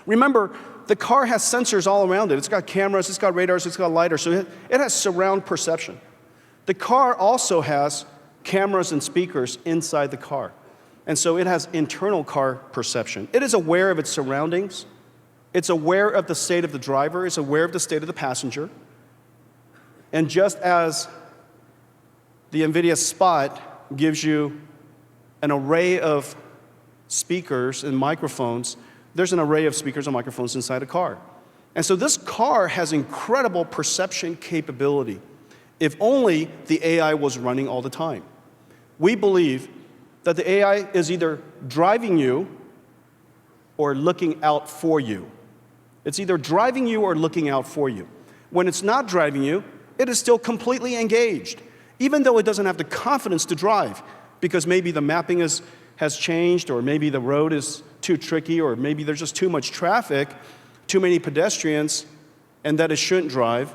Remember, the car has sensors all around it. It's got cameras, it's got radars, it's got lidar, so it has surround perception. The car also has cameras and speakers inside the car. And so it has internal car perception. It is aware of its surroundings. It's aware of the state of the driver. It's aware of the state of the passenger. And just as the NVIDIA Spot gives you an array of speakers and microphones, there's an array of speakers and microphones inside a car. And so this car has incredible perception capability, if only the AI was running all the time. We believe that the AI is either driving you or looking out for you. It's either driving you or looking out for you. When it's not driving you, it is still completely engaged, even though it doesn't have the confidence to drive, because maybe the mapping has changed, or maybe the road is too tricky, or maybe there's just too much traffic, too many pedestrians, and that it shouldn't drive.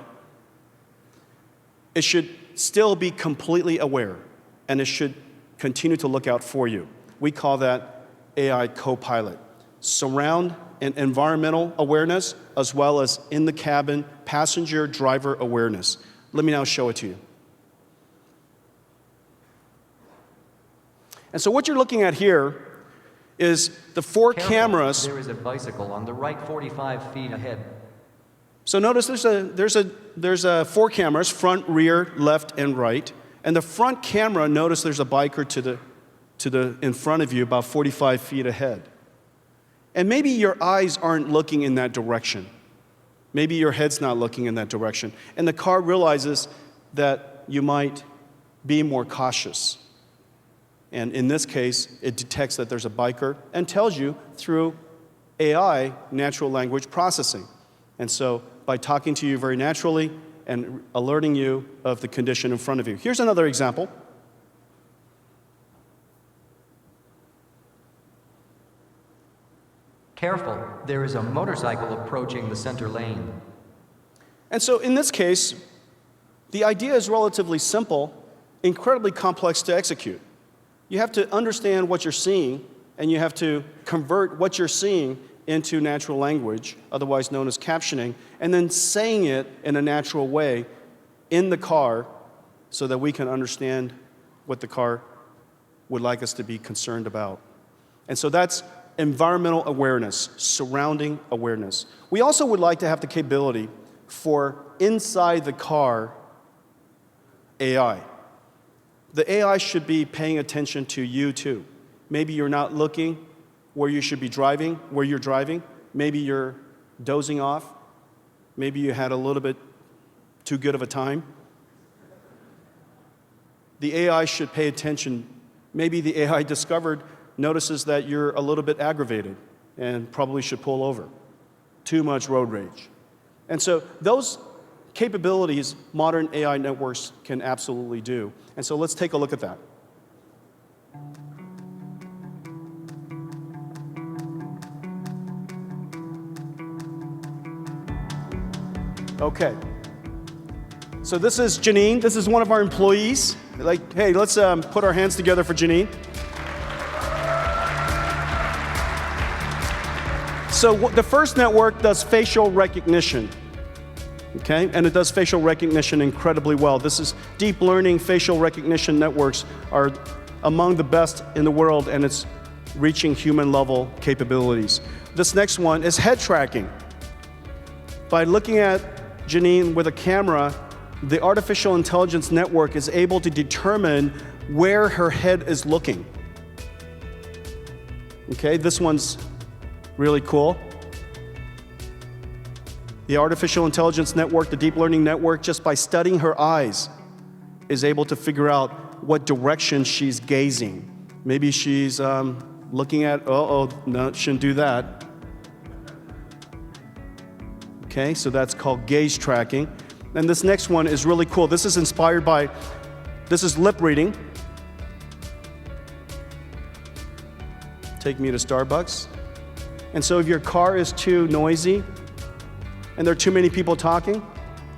It should still be completely aware, and it should continue to look out for you. We call that AI co-pilot. Surround and environmental awareness, as well as in the cabin passenger driver awareness. Let me now show it to you. And so what you're looking at here is the four cameras. There is a bicycle on the right 45 feet ahead. So notice there's a four cameras, front, rear, left, and right. And the front camera, notice there's a biker to the in front of you about 45 feet ahead. And maybe your eyes aren't looking in that direction. Maybe your head's not looking in that direction. And the car realizes that you might be more cautious. And in this case, it detects that there's a biker and tells you through AI, natural language processing. And so by talking to you very naturally and alerting you of the condition in front of you. Here's another example. Careful, there is a motorcycle approaching the center lane. And so in this case, the idea is relatively simple, incredibly complex to execute. You have to understand what you're seeing, and you have to convert what you're seeing into natural language, otherwise known as captioning, and then saying it in a natural way in the car so that we can understand what the car would like us to be concerned about. And so that's environmental awareness, surrounding awareness. We also would like to have the capability for inside the car AI. The AI should be paying attention to you too. Maybe you're not looking where you should be driving, where you're driving. Maybe you're dozing off. Maybe you had a little bit too good of a time. The AI should pay attention. Maybe the AI notices that you're a little bit aggravated and probably should pull over. Too much road rage. And so those capabilities modern AI networks can absolutely do. And so let's take a look at that. Okay. So this is Janine. This is one of our employees. Like, hey, let's put our hands together for Janine. So the first network does facial recognition. Okay, and it does facial recognition incredibly well. This is deep learning facial recognition networks are among the best in the world, and it's reaching human level capabilities. This next one is head tracking. By looking at Janine with a camera, the artificial intelligence network is able to determine where her head is looking. Okay, this one's really cool. The artificial intelligence network, the deep learning network, just by studying her eyes, is able to figure out what direction she's gazing. Maybe she's looking at, no, shouldn't do that. Okay, so that's called gaze tracking. And this next one is really cool. This is inspired by, this is lip reading. Take me to Starbucks. And so if your car is too noisy, and there are too many people talking,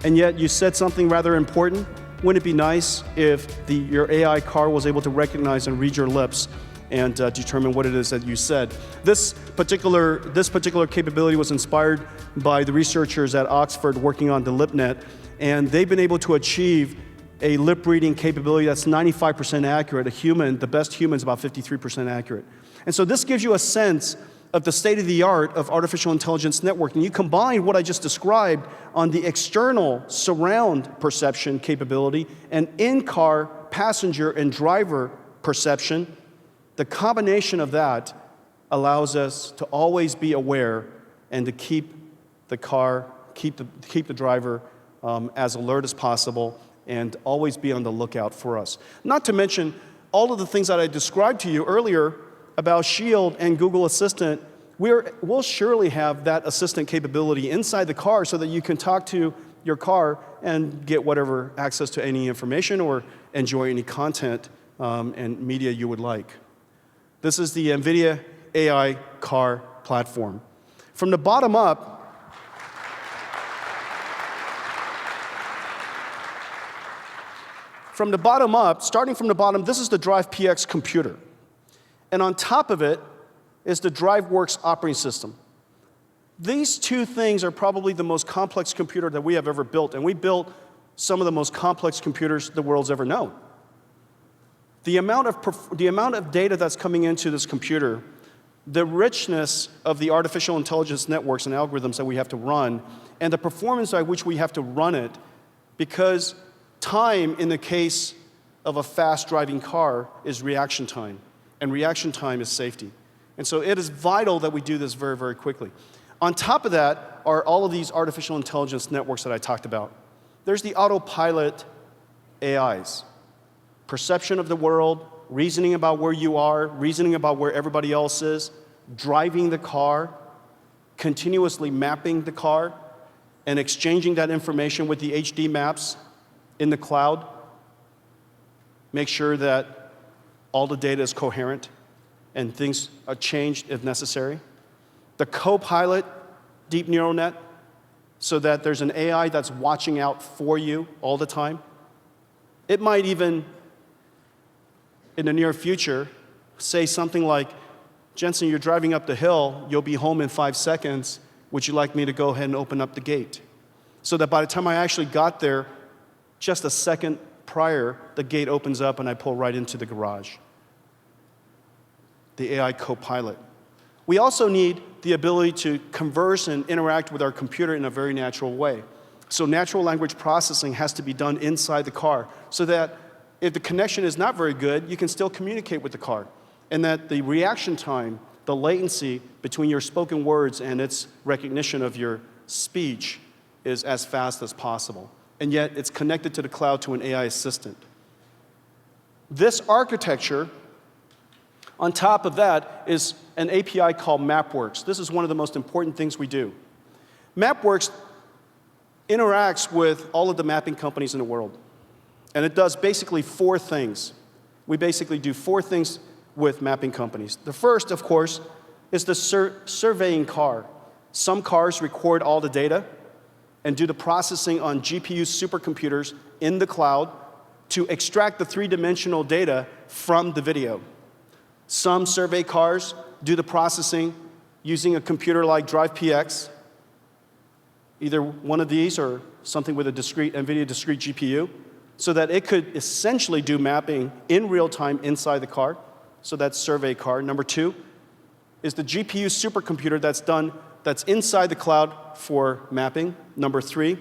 and yet you said something rather important, wouldn't it be nice if your AI car was able to recognize and read your lips and determine what it is that you said? This particular capability was inspired by the researchers at Oxford working on the LipNet, and they've been able to achieve a lip reading capability that's 95% accurate. A human, the best human, is about 53% accurate. And so this gives you a sense of the state-of-the-art of artificial intelligence network. And you combine what I just described on the external surround perception capability and in-car passenger and driver perception, the combination of that allows us to always be aware and to keep the driver as alert as possible and always be on the lookout for us. Not to mention all of the things that I described to you earlier about Shield and Google Assistant. We'll surely have that assistant capability inside the car so that you can talk to your car and get whatever access to any information or enjoy any content and media you would like. This is the Nvidia AI car platform. From the bottom up, starting from the bottom, this is the Drive PX computer. And on top of it is the DriveWorks operating system. These two things are probably the most complex computer that we have ever built, and we built some of the most complex computers the world's ever known. The amount of data that's coming into this computer, the richness of the artificial intelligence networks and algorithms that we have to run, and the performance by which we have to run it, because time in the case of a fast driving car is reaction time. And reaction time is safety. And so it is vital that we do this very, very quickly. On top of that are all of these artificial intelligence networks that I talked about. There's the autopilot AIs. Perception of the world, reasoning about where you are, reasoning about where everybody else is, driving the car, continuously mapping the car, and exchanging that information with the HD maps in the cloud. Make sure that all the data is coherent and things are changed if necessary. The co-pilot deep neural net, so that there's an AI that's watching out for you all the time. It might even, in the near future, say something like, Jensen, you're driving up the hill, you'll be home in 5 seconds, would you like me to go ahead and open up the gate? So that by the time I actually got there, just a second prior, the gate opens up and I pull right into the garage. The AI co-pilot. We also need the ability to converse and interact with our computer in a very natural way. So natural language processing has to be done inside the car so that if the connection is not very good, you can still communicate with the car. And that the reaction time, the latency between your spoken words and its recognition of your speech is as fast as possible. And yet it's connected to the cloud to an AI assistant. This architecture, on top of that, is an API called MapWorks. This is one of the most important things we do. MapWorks interacts with all of the mapping companies in the world. And it does basically 4 things. We basically do 4 things with mapping companies. The first, of course, is the surveying car. Some cars record all the data, and do the processing on GPU supercomputers in the cloud to extract the three-dimensional data from the video. Some survey cars do the processing using a computer like DrivePX, either one of these or something with a discrete NVIDIA discrete GPU, so that it could essentially do mapping in real time inside the car. So that's survey car. Number two is the GPU supercomputer that's inside the cloud for mapping. Number three,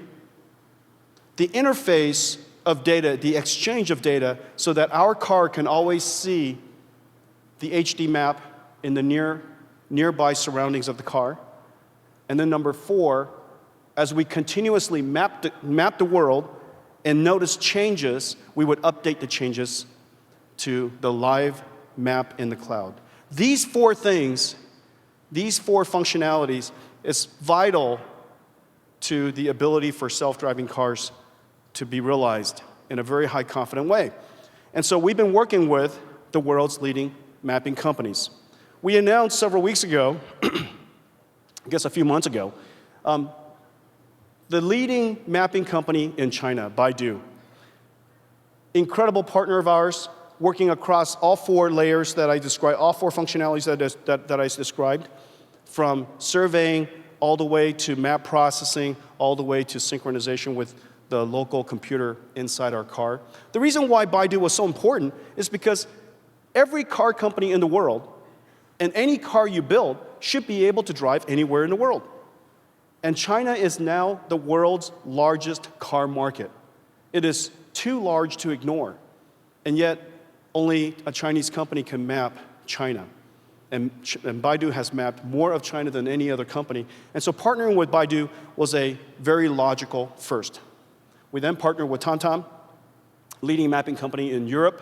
the interface of data, the exchange of data, so that our car can always see the HD map in the nearby surroundings of the car. And then number four, as we continuously map the world and notice changes, we would update the changes to the live map in the cloud. These four things, these four functionalities, is vital to the ability for self-driving cars to be realized in a very high confident way. And so we've been working with the world's leading mapping companies. We announced several weeks ago, I guess a few months ago, the leading mapping company in China, Baidu. Incredible partner of ours, working across all four layers that I described, all four functionalities that I described, from surveying all the way to map processing, all the way to synchronization with the local computer inside our car. The reason why Baidu was so important is because every car company in the world and any car you build should be able to drive anywhere in the world. And China is now the world's largest car market. It is too large to ignore. And yet, only a Chinese company can map China. And Baidu has mapped more of China than any other company. And so partnering with Baidu was a very logical first. We then partnered with TomTom, leading mapping company in Europe.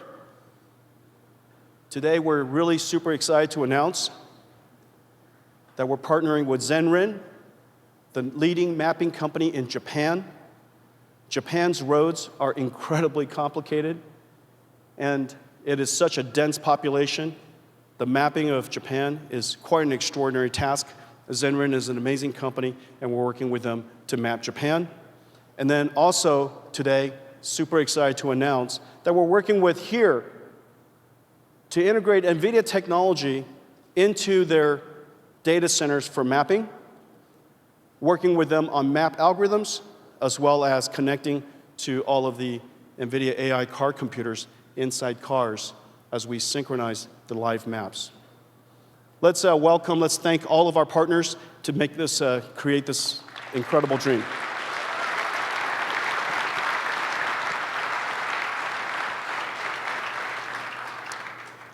Today, we're really super excited to announce that we're partnering with Zenrin, the leading mapping company in Japan. Japan's roads are incredibly complicated, and it is such a dense population. The mapping of Japan is quite an extraordinary task. Zenrin is an amazing company, and we're working with them to map Japan. And then also today, super excited to announce that we're working with HERE to integrate NVIDIA technology into their data centers for mapping, working with them on map algorithms, as well as connecting to all of the NVIDIA AI car computers inside cars as we synchronize the live maps. Let's thank all of our partners to make this, create this incredible dream.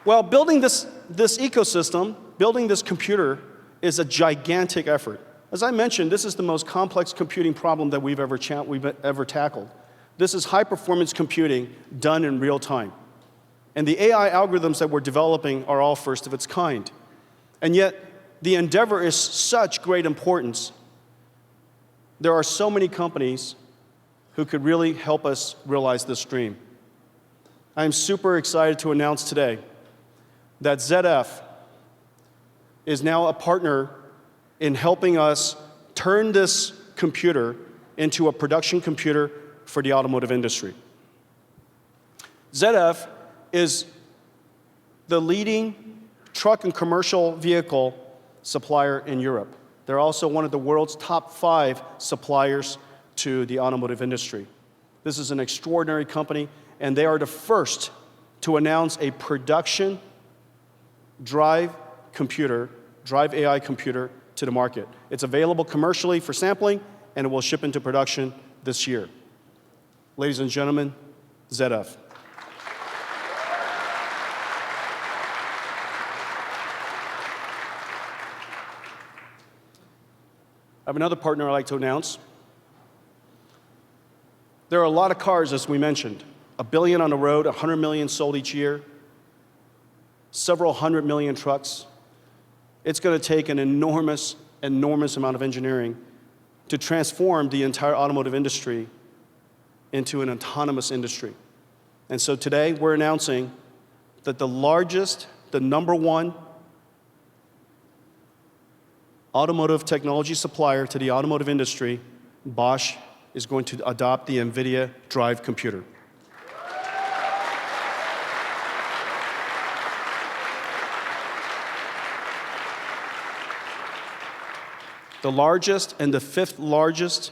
Well, building this ecosystem, building this computer is a gigantic effort. As I mentioned, this is the most complex computing problem that we've ever tackled. This is high-performance computing done in real time. And the AI algorithms that we're developing are all first of its kind. And yet, the endeavor is such great importance. There are so many companies who could really help us realize this dream. I'm super excited to announce today that ZF is now a partner in helping us turn this computer into a production computer for the automotive industry. ZF is the leading truck and commercial vehicle supplier in Europe. They're also one of the world's top 5 suppliers to the automotive industry. This is an extraordinary company, and they are the first to announce a production drive AI computer to the market. It's available commercially for sampling, and it will ship into production this year. Ladies and gentlemen, ZF. I have another partner I'd like to announce. There are a lot of cars, as we mentioned. 1 billion on the road, 100 million sold each year, several hundred million trucks. It's going to take an enormous amount of engineering to transform the entire automotive industry into an autonomous industry. And so today, we're announcing that the number 1 automotive technology supplier to the automotive industry, Bosch is going to adopt the Nvidia Drive computer. The largest and the 5th largest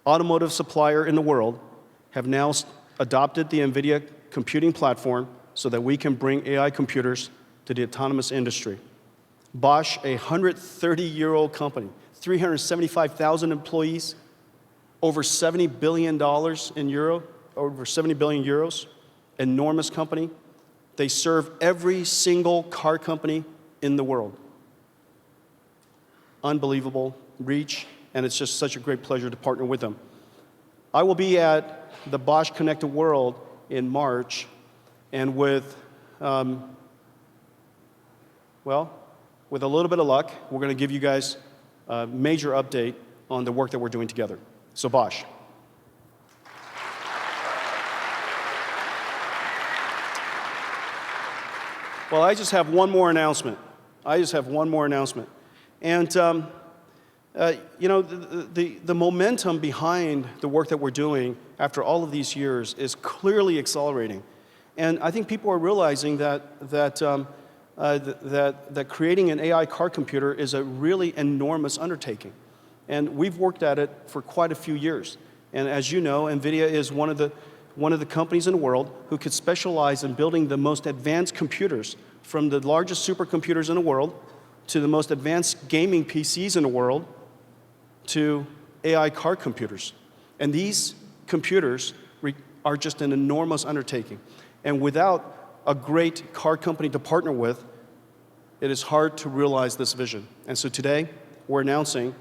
automotive supplier in the world have now adopted the Nvidia computing platform so that we can bring AI computers to the autonomous industry. Bosch, a 130-year-old company, 375,000 employees, over $70 billion over 70 billion euros, enormous company. They serve every single car company in the world. Unbelievable reach, and it's just such a great pleasure to partner with them. I will be at the Bosch Connected World in March, and with a little bit of luck, we're going to give you guys a major update on the work that we're doing together. So Bosch. Well, I just have one more announcement. And, you know, the momentum behind the work that we're doing after all of these years is clearly accelerating. And I think people are realizing that creating an AI car computer is a really enormous undertaking. And we've worked at it for quite a few years. And as you know, Nvidia is one of the companies in the world who could specialize in building the most advanced computers, from the largest supercomputers in the world to the most advanced gaming PCs in the world to AI car computers. And these computers are just an enormous undertaking. And without a great car company to partner with, it is hard to realize this vision. And so today, we're announcing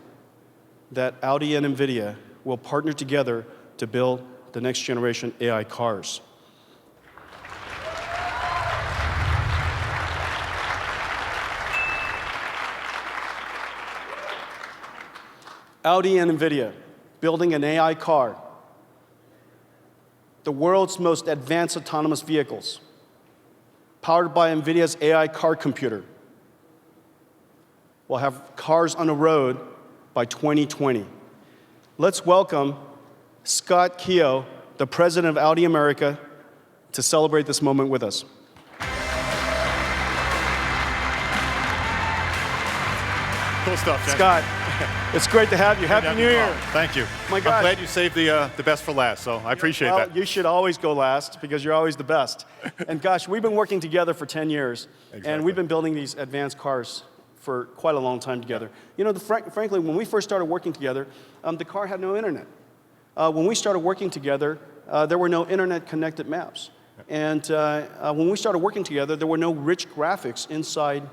that Audi and Nvidia will partner together to build the next generation AI cars. Audi and Nvidia building an AI car, the world's most advanced autonomous vehicles, powered by Nvidia's AI car computer. We'll have cars on the road by 2020. Let's welcome Scott Keogh, the president of Audi America, to celebrate this moment with us. Cool stuff, Jen. Scott, it's great to have you. Happy New Year. Thank you. My gosh. I'm glad you saved the best for last, so I appreciate that. You should always go last because you're always the best. And gosh, we've been working together for 10 years, and we've been building these advanced cars for quite a long time together. You know, frankly, when we first started working together, the car had no internet. When we started working together, there were no internet-connected maps. And when we started working together, there were no rich graphics inside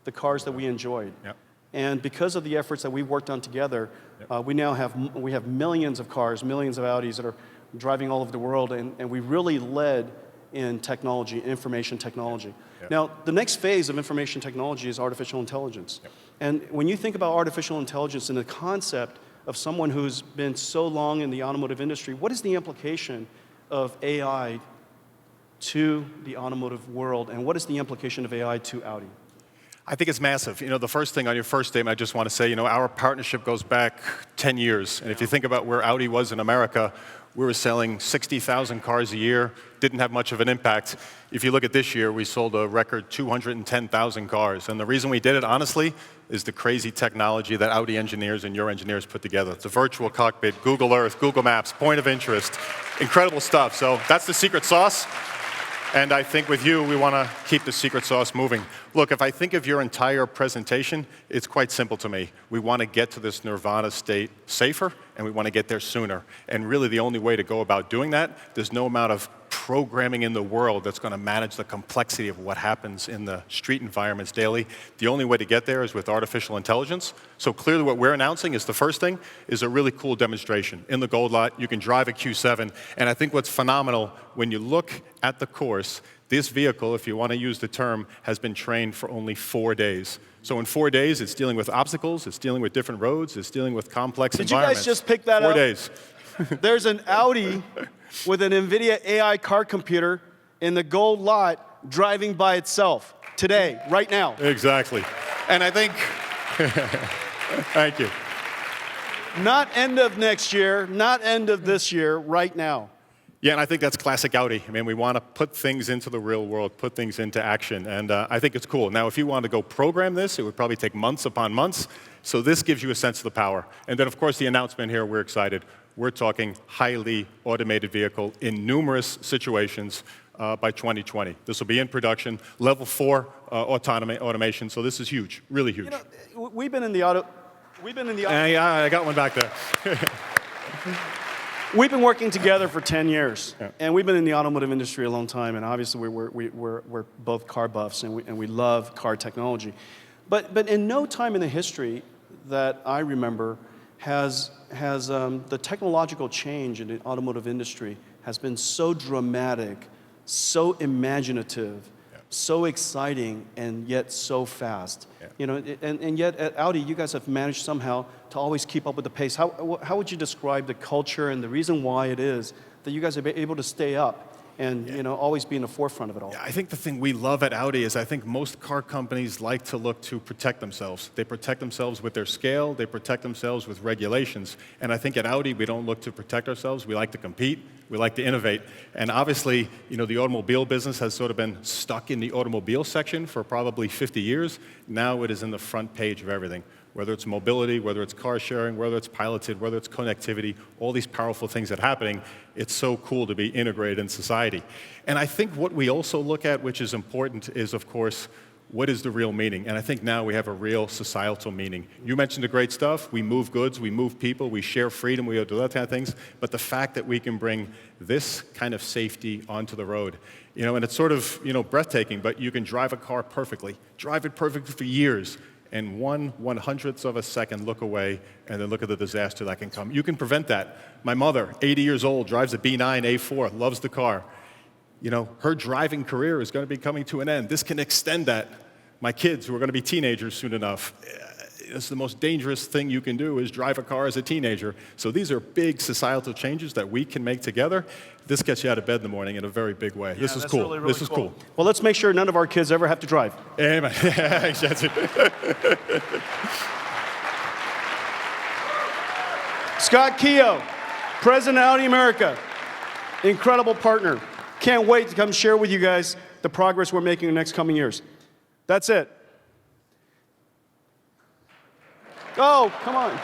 the cars that we enjoyed. Yep. And because of the efforts that we've worked on together, we now have millions of cars, millions of Audis that are driving all over the world, and we really led in technology, information technology. Yep. Now, the next phase of information technology is artificial intelligence. Yep. And when you think about artificial intelligence and the concept of someone who's been so long in the automotive industry, what is the implication of AI to the automotive world, and what is the implication of AI to Audi? I think it's massive. You know, the first thing on your first statement, I just want to say, you know, our partnership goes back 10 years. And if you think about where Audi was in America, we were selling 60,000 cars a year, didn't have much of an impact. If you look at this year, we sold a record 210,000 cars. And the reason we did it, honestly, is the crazy technology that Audi engineers and your engineers put together. It's a virtual cockpit, Google Earth, Google Maps, point of interest, incredible stuff. So that's the secret sauce. And I think with you, we want to keep the secret sauce moving. Look, if I think of your entire presentation, it's quite simple to me. We want to get to this nirvana state safer, and we want to get there sooner. And really, the only way to go about doing that, there's no amount of programming in the world that's going to manage the complexity of what happens in the street environments daily. The only way to get there is with artificial intelligence. So clearly what we're announcing is the first thing is a really cool demonstration. In the Gold Lot, you can drive a Q7. And I think what's phenomenal, when you look at the course, this vehicle, if you want to use the term, has been trained for only 4 days. So in 4 days, it's dealing with obstacles, it's dealing with different roads, it's dealing with complex environments. Did you guys just pick that up? 4 days. There's an Audi with an Nvidia AI car computer in the Gold Lot driving by itself today, right now. Exactly. And I think, thank you. Not end of next year, not end of this year, right now. Yeah, and I think that's classic Audi. I mean, we want to put things into the real world, put things into action, and I think it's cool. Now, if you want to go program this, it would probably take months upon months, so this gives you a sense of the power. And then, of course, the announcement here, we're excited. We're talking highly automated vehicle in numerous situations by 2020. This will be in production, level 4 automation, so this is huge, really huge. You know, we've been in the auto... Yeah, I got one back there. We've been working together for 10 years, and we've been in the automotive industry a long time, and obviously we're both car buffs, and we love car technology. But in no time in the history that I remember has the technological change in the automotive industry has been so dramatic, so imaginative, so exciting, and yet so fast. You know, and yet at Audi, you guys have managed somehow to always keep up with the pace. How would you describe the culture and the reason why it is that you guys are able to stay up and you know, always be in the forefront of it all? I think the thing we love at Audi is I think most car companies like to look to protect themselves. They protect themselves with their scale, they protect themselves with regulations, and I think at Audi we don't look to protect ourselves, we like to compete, we like to innovate. And obviously, you know, the automobile business has sort of been stuck in the automobile section for probably 50 years. Now it is in the front page of everything. Whether it's mobility, whether it's car sharing, whether it's piloted, whether it's connectivity, all these powerful things that are happening, it's so cool to be integrated in society. And I think what we also look at, which is important, is, of course, what is the real meaning? And I think now we have a real societal meaning. You mentioned the great stuff. We move goods, we move people, we share freedom, we do that kind of things. But the fact that we can bring this kind of safety onto the road, you know, and it's sort of, you know, breathtaking, but you can drive a car perfectly, drive it perfectly for years, and 1/100th of a second look away, and then look at the disaster that can come. You can prevent that. My mother, 80 years old, drives a B9 A4, loves the car. You know, her driving career is going to be coming to an end. This can extend that. My kids, who are going to be teenagers soon enough, it's the most dangerous thing you can do is drive a car as a teenager. So these are big societal changes that we can make together. This gets you out of bed in the morning in a very big way. This is cool. Really, really this is cool. Well, let's make sure none of our kids ever have to drive. Amen. Scott Keogh, President of Audi America, incredible partner. Can't wait to come share with you guys the progress we're making in the next coming years. That's it. Oh, come on.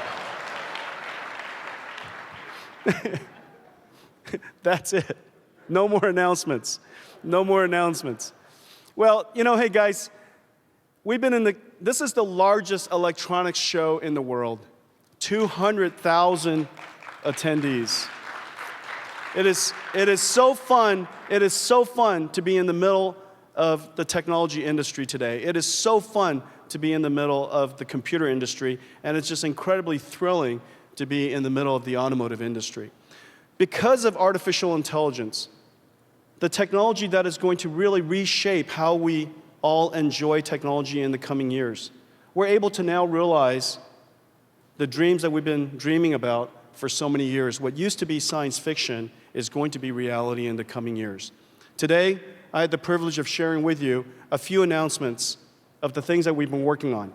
That's it. No more announcements. No more announcements. Well, you know, hey guys, this is the largest electronics show in the world. 200,000 attendees. It is so fun. It is so fun to be in the middle of the technology industry today. It is so fun to be in the middle of the computer industry, and it's just incredibly thrilling to be in the middle of the automotive industry. Because of artificial intelligence, the technology that is going to really reshape how we all enjoy technology in the coming years, we're able to now realize the dreams that we've been dreaming about for so many years. What used to be science fiction is going to be reality in the coming years. Today, I had the privilege of sharing with you a few announcements of the things that we've been working on.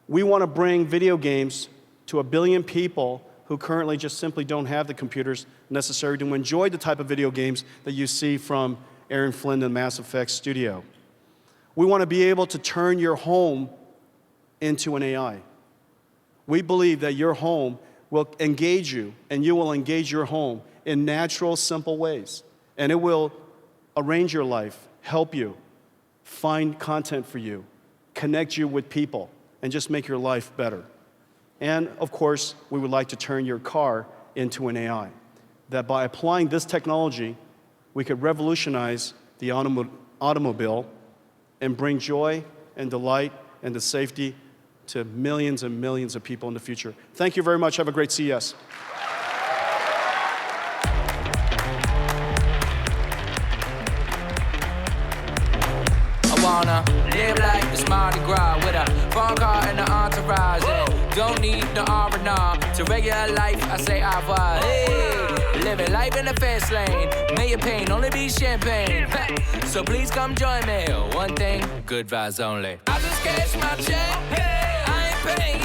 We want to bring video games to 1 billion people who currently just simply don't have the computers necessary to enjoy the type of video games that you see from Aaron Flynn and Mass Effect Studio. We want to be able to turn your home into an AI. We believe that your home will engage you, and you will engage your home in natural, simple ways. And it will arrange your life, help you, find content for you, connect you with people, and just make your life better. And, of course, we would like to turn your car into an AI. That by applying this technology, we could revolutionize the automobile and bring joy and delight and the safety to millions and millions of people in the future. Thank you very much. Have a great CES. I wanna live like it's Mardi Gras with a phone call and an entourage. Don't need the R&R to regular life. I say au revoir. Hey, living life in the fast lane. May your pain only be champagne. So please come join me. One thing, good vibes only. I just cash my check. Hey, I ain't paying